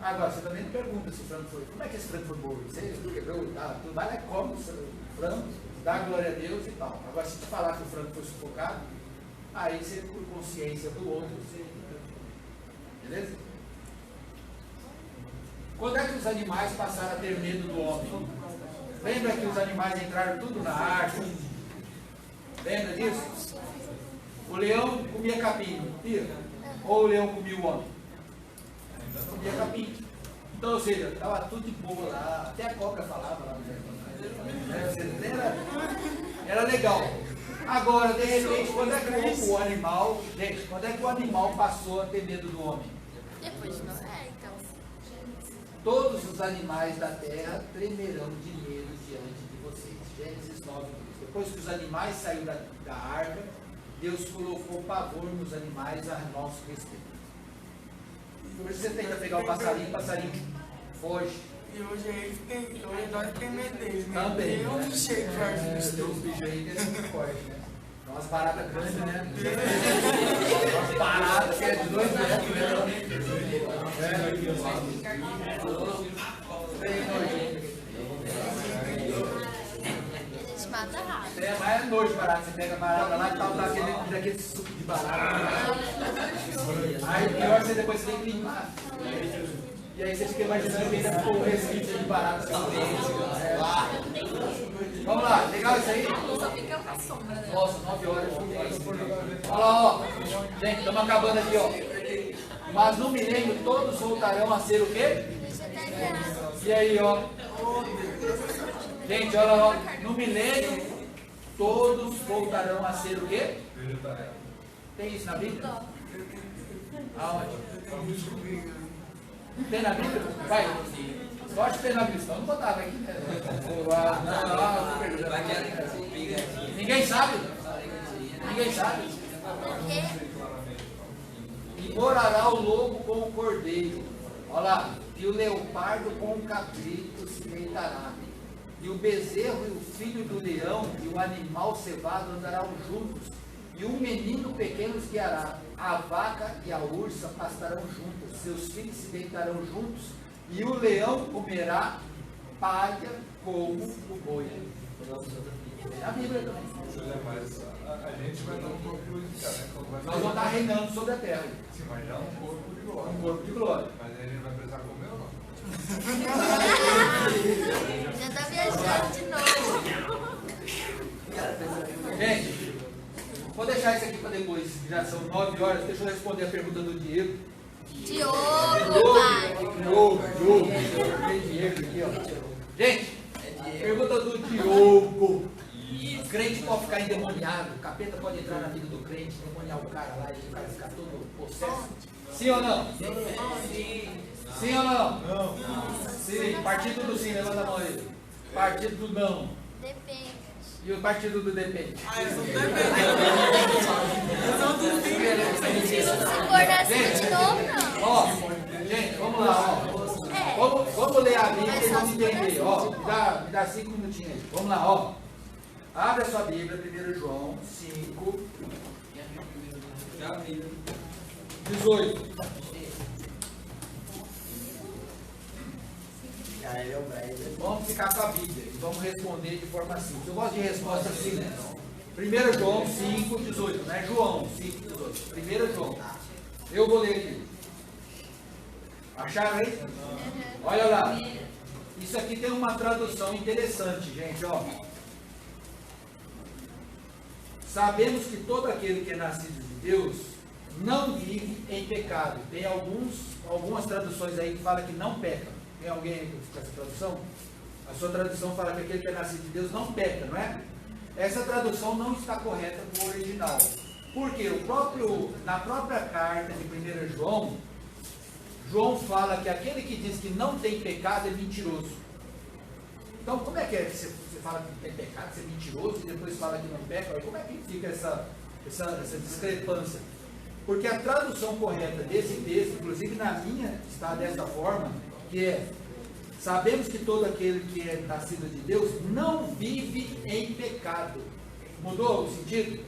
Agora, você também não pergunta se o frango foi. Como é que esse frango foi bom? Você quebrou, tá? Tu vai lá e come o frango, dá glória a Deus e tal. Agora, se te falar que o frango foi sufocado, aí você, por consciência do outro, você. Beleza? Quando é que os animais passaram a ter medo do homem? Lembra que os animais entraram tudo na arca? Lembra disso? O leão comia capim, não? Ou o leão comia o homem? Comia capim. Então, ou seja, estava tudo de boa lá, até a cobra falava lá no era legal. Agora, de repente, quando é que o animal passou a ter medo do homem? Depois de Noé, então. Todos os animais da terra tremerão de medo diante de vocês. Gênesis 9. Depois que os animais saíram da arca, Deus colocou pavor nos animais a nosso respeito. Por isso você tenta pegar o passarinho foge. E hoje eles têm, hoje nós temos medo deles, né? Também. Tem um cheio de forte. Tem uns bichos aí que é muito forte, né? Tem umas baratas grandes, né? Umas baratas que é de 2 metros, né? A gente mata rápido. É, mas é nojo de barata. Você pega a barata lá e tal, dá daquele suco de barata. Aí pior você depois você tem que limpar. E aí você fica imaginando que ainda ficou um resquício de barata. Vamos lá, legal isso aí? Só fica uma sombra, né? Nossa, 9 horas. Olha lá, ó. Gente, estamos acabando aqui, ó. Mas no milênio todos voltarão a ser o quê? E aí, ó. Gente, olha lá, ó. No milênio todos voltarão a ser o quê? Tem isso na Bíblia? Aonde? Tem na Bíblia? Vai. Eu acho que tem na Bíblia, senão eu não botava aqui, né? Ninguém sabe? Ninguém sabe? E morará o lobo com o cordeiro. Olha lá. E o leopardo com o cabrito se deitará. E o bezerro e o filho do leão e o animal cevado andarão juntos. E um menino pequeno os guiará. A vaca e a ursa pastarão juntas. Seus filhos se deitarão juntos. E o leão comerá palha como o boi. É a Bíblia também. Mas a gente vai dar um corpo glorificado, né? Nós vamos estar reinando sobre a terra. Sim, mas já é um corpo de glória. Um corpo de glória. Mas aí a gente vai precisar comer ou não? Já está viajando de novo. Gente, vou deixar isso aqui para depois, já são 9 horas. Deixa eu responder a pergunta do Diego. Diogo, pai. Diogo. Tem Diego aqui, ó. Gente, pergunta do Diogo. O crente pode ficar endemoniado, o capeta pode entrar na vida do crente, endemoniar o cara lá e o cara ficar todo possesso. Sim ou não? Sim. Sim ou não? Não. Sim. Partido do sim, levanta a mão aí. Partido do não. Depende. E o partido do depende. Se for nascer de novo, não. Ó, gente, vamos lá, ó. Vamos ler a Bíblia e vamos entender. Ó, me dá 5 minutinhos aí. Vamos lá, ó. Abre a sua Bíblia, 1 João 5, 18. Vamos ficar com a Bíblia e vamos responder de forma simples. Eu gosto de resposta simples. 1 João 5, 18, não é João 5, 18. 1 João. Eu vou ler aqui. Acharam aí? Olha lá. Isso aqui tem uma tradução interessante, gente, ó. Sabemos que todo aquele que é nascido de Deus não vive em pecado. Tem algumas traduções aí que falam que não peca. Tem alguém aí com essa tradução? A sua tradução fala que aquele que é nascido de Deus não peca, não é? Essa tradução não está correta no original. Porque na própria carta de 1 João, João fala que aquele que diz que não tem pecado é mentiroso. Então, como é que você fala que tem pecado, você é mentiroso, e depois fala que não peca? Como é que fica essa discrepância? Porque a tradução correta desse texto, inclusive na minha, está dessa forma, que é: sabemos que todo aquele que é nascido de Deus não vive em pecado. Mudou o sentido?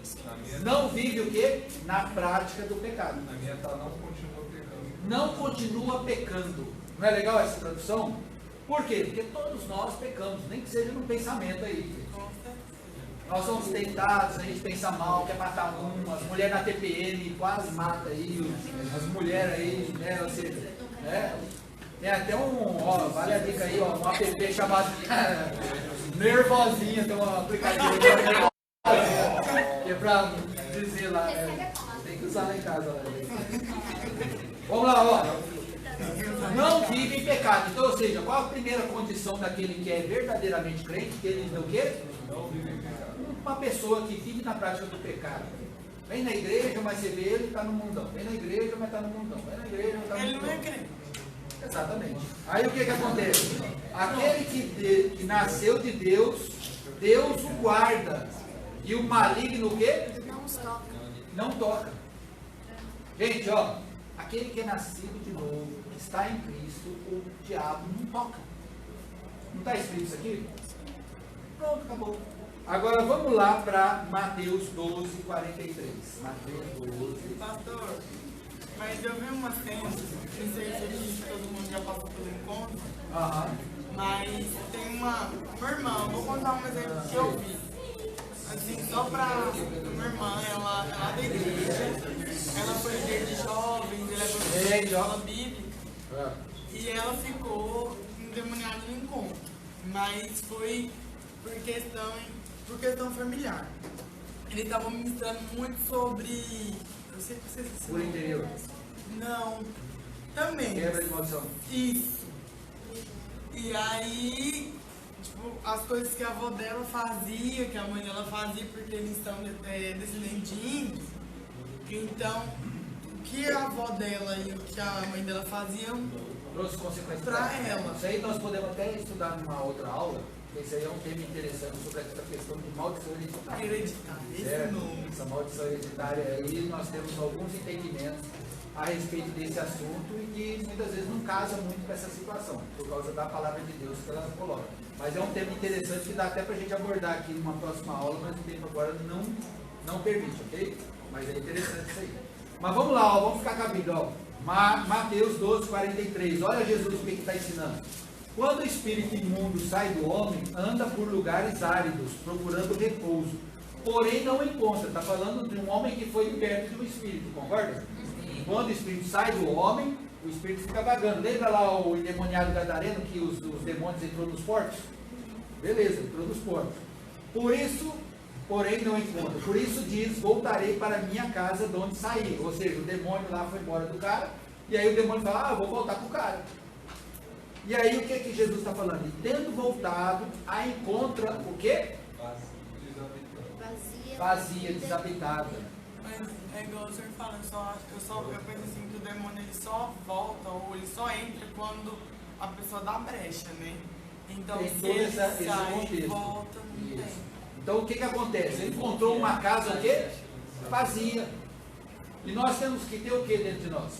Não vive o quê? Na prática do pecado. Na minha tá, não continua pecando. Não continua pecando. Não é legal essa tradução? Por quê? Porque todos nós pecamos, nem que seja no pensamento aí. Nós somos tentados, a gente pensa mal, quer matar as mulheres na TPM quase mata aí, as mulheres aí, né? Ou seja, né? Tem até vale a dica aí, ó, um app chamado Nervosinha, tem um aplicativo que é pra dizer lá, tem que usar lá em casa. Vamos lá, ó. Não vive em pecado. Então, ou seja, qual a primeira condição daquele que é verdadeiramente crente? Que ele não o quê? Não vive em pecado. Uma pessoa que vive na prática do pecado. Vem na igreja, mas você vê ele está no mundão. Vem na igreja, mas está no mundão. Vem na igreja, mas está no Ele mundão. não é crente. Exatamente. Aí o que acontece? Aquele que nasceu de Deus, Deus o guarda. E o maligno o quê? Não os toca. Não toca. Gente, ó, aquele que é nascido de novo, que está em Cristo, o diabo não toca. Não está escrito isso aqui? Pronto, acabou. Agora vamos lá para Mateus 12, 43. Mateus 12. Pastor, mas eu vi uma cena, não sei se todo mundo já passou pelo encontro, Aham. mas tem uma irmã, vou contar um exemplo que eu vi. Assim, só pra minha irmã, ela é da igreja, ela foi líder de jovens, ela foi É, de escola bíblica, É. e ela ficou endemoniada no encontro, mas foi por questão familiar. Ele estava ministrando muito sobre. Eu sei que vocês. Por interior. Não, também. Quebra de maldição. Isso. E aí, tipo, as coisas que a avó dela fazia, que a mãe dela fazia, porque eles são descendentes de índios. Então, o que a avó dela e o que a mãe dela faziam Trouxe consequências pra ela. Isso aí nós podemos até estudar numa outra aula, porque isso aí é um tema interessante sobre essa questão de maldição hereditária. Hereditária, esse Certo? nome. Essa maldição hereditária aí, nós temos alguns entendimentos a respeito desse assunto e que muitas vezes não casa muito com essa situação, por causa da palavra de Deus que ela coloca. Mas é um tema interessante que dá até para a gente abordar aqui numa próxima aula, mas o tempo agora não permite, ok? Mas é interessante isso aí. Mas vamos lá, ó, vamos ficar com a Bíblia, ó. Mateus 12, 43. Olha Jesus o que está ensinando. Quando o espírito imundo sai do homem, anda por lugares áridos, procurando repouso. Porém não encontra. Está falando de um homem que foi liberto de um espírito, concorda? Quando o espírito sai do homem, o espírito fica vagando. Lembra lá o endemoniado gadareno que os demônios entrou nos portos? Beleza, entrou nos portos. Por isso, porém não encontra. Por isso diz, voltarei para minha casa de onde saí. Ou seja, o demônio lá foi embora do cara, e aí o demônio fala, vou voltar para o cara. E aí o que Jesus está falando? E tendo voltado, a encontra o quê? Vazia, desabitada. Mas é igual o senhor fala, eu penso assim que o demônio ele só volta ou ele só entra quando a pessoa dá brecha, né? Então Tem se todo ele esse sai e contexto. volta, não Isso. tem. Então o que acontece? Ele encontrou uma casa o quê? Vazia. E nós temos que ter o que dentro de nós?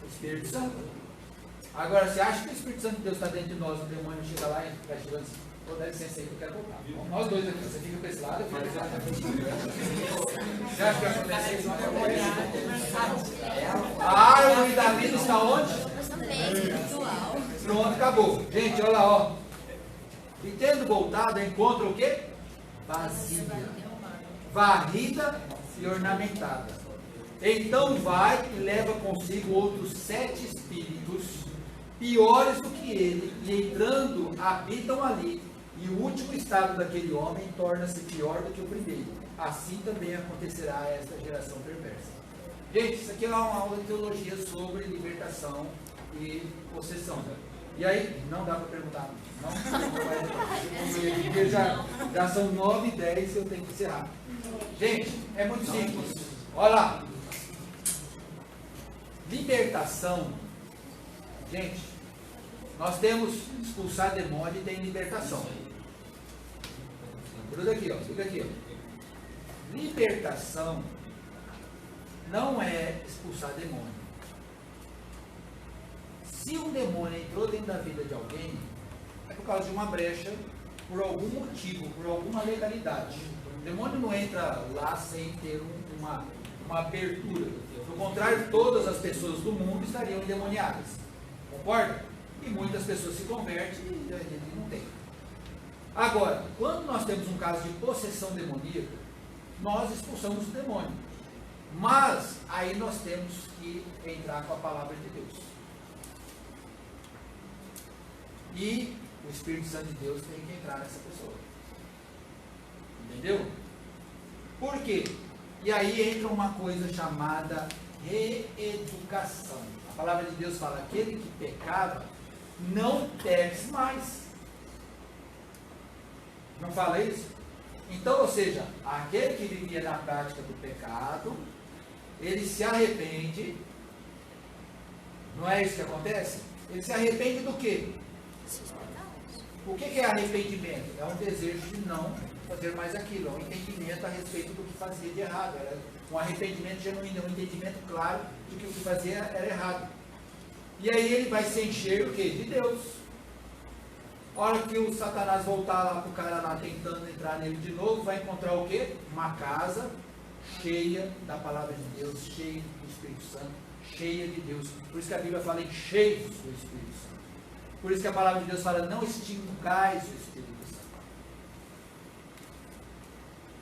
O Espírito Santo. Agora, você acha que o Espírito Santo de Deus está dentro de nós, o demônio chega lá e fica chegando assim, pô, dá licença aí que eu quero voltar. Bom, nós dois aqui, você fica para esse lado, eu fico para esse lado. Você acha que vai acontecer isso? Não acontece. A árvore da vida está onde? Pronto, acabou. Gente, olha lá, ó. E tendo voltado, encontra o quê? Vazia, varrida e ornamentada. Então vai e leva consigo outros 7 espíritos, piores do que ele, e entrando, habitam ali. E o último estado daquele homem torna-se pior do que o primeiro. Assim também acontecerá a esta geração perversa. Gente, isso aqui é uma aula de teologia sobre libertação e possessão. E aí, não dá para perguntar. Não vai, porque já são 9h10 e eu tenho que encerrar. Gente, é muito simples. Olha lá. Libertação. Gente, nós temos expulsar demônio e tem libertação. Gruda aqui, ó. Gruda aqui, ó. Libertação não é expulsar demônio. Se um demônio entrou dentro da vida de alguém, é por causa de uma brecha, por algum motivo, por alguma legalidade. O demônio não entra lá sem ter uma abertura. Do contrário, todas as pessoas do mundo estariam endemoniadas. Concorda? E muitas pessoas se convertem e a gente não tem. Agora, quando nós temos um caso de possessão demoníaca, nós expulsamos o demônio. Mas aí nós temos que entrar com a palavra de Deus. E o Espírito Santo de Deus tem que entrar nessa pessoa. Entendeu? Por quê? E aí entra uma coisa chamada reeducação. A palavra de Deus fala, aquele que pecava, não peques mais. Não fala isso? Então, ou seja, aquele que vivia na prática do pecado, ele se arrepende. Não é isso que acontece? Ele se arrepende do quê? O que é arrependimento? É um desejo de não fazer mais aquilo, é um entendimento a respeito do que fazia de errado. Era um arrependimento genuíno, um entendimento claro de que o que fazia era errado. E aí ele vai se encher o quê? De Deus. A hora que o Satanás voltar lá para o cara lá tentando entrar nele de novo, vai encontrar o quê? Uma casa cheia da palavra de Deus, cheia do Espírito Santo, cheia de Deus. Por isso que a Bíblia fala em cheios do Espírito Santo. Por isso que a palavra de Deus fala, não extingais o Espírito Santo.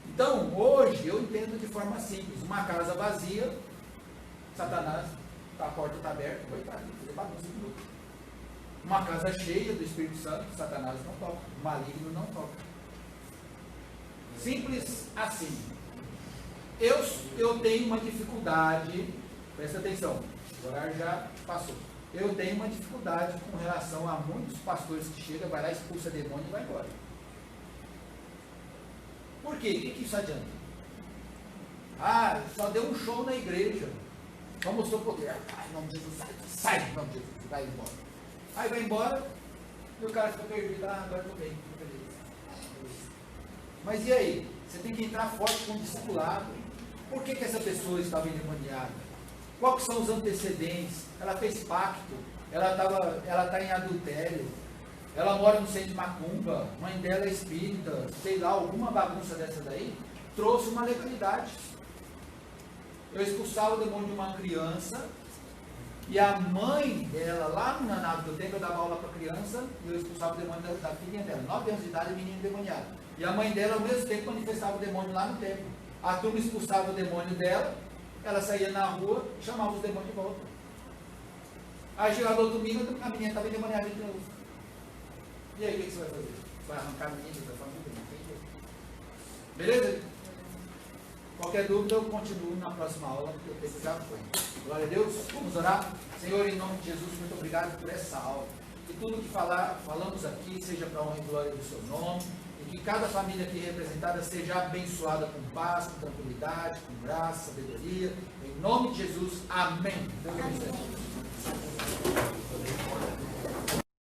Então, hoje, eu entendo de forma simples. Uma casa vazia, Satanás, a porta está aberta, coitado, fazer bagunça de novo. Uma casa cheia do Espírito Santo, Satanás não toca, o maligno não toca. Simples assim. Eu tenho uma dificuldade, presta atenção, o horário já passou. Eu tenho uma dificuldade com relação a muitos pastores que chegam, vai lá, expulsa demônio e vai embora. Por quê? O que isso adianta? Ah, só deu um show na igreja. Só mostrou poder. Ai, em nome de Jesus, sai, em nome de Jesus, vai embora. Aí vai embora, e o cara fica perdido. Ah, agora estou bem, beleza. Mas e aí? Você tem que entrar forte com o discipulado. Por que essa pessoa estava endemoniada? Quais são os antecedentes? Ela fez pacto, ela está em adultério, ela mora no centro de macumba, mãe dela é espírita, sei lá, alguma bagunça dessa daí, trouxe uma legalidade. Eu expulsava o demônio de uma criança, e a mãe dela, lá na nave do templo, eu dava aula para a criança, e eu expulsava o demônio da filhinha dela, 9 anos de idade, menino endemoniado. E a mãe dela, ao mesmo tempo, manifestava o demônio lá no templo. A turma expulsava o demônio dela, ela saía na rua e chamava os demônios de volta. Aí chegava no domingo, a menina estava endemoniada de novo. E aí, o que você vai fazer? Você vai arrancar a menina da família? Beleza? Qualquer dúvida, eu continuo na próxima aula, porque o tempo já foi. Glória a Deus. Vamos orar? Senhor, em nome de Jesus, muito obrigado por essa aula. Que tudo que falamos aqui seja para a honra e glória do seu nome. E que cada família aqui representada seja abençoada com paz, com tranquilidade, com graça, sabedoria. Em nome de Jesus, amém. Deus abençoe.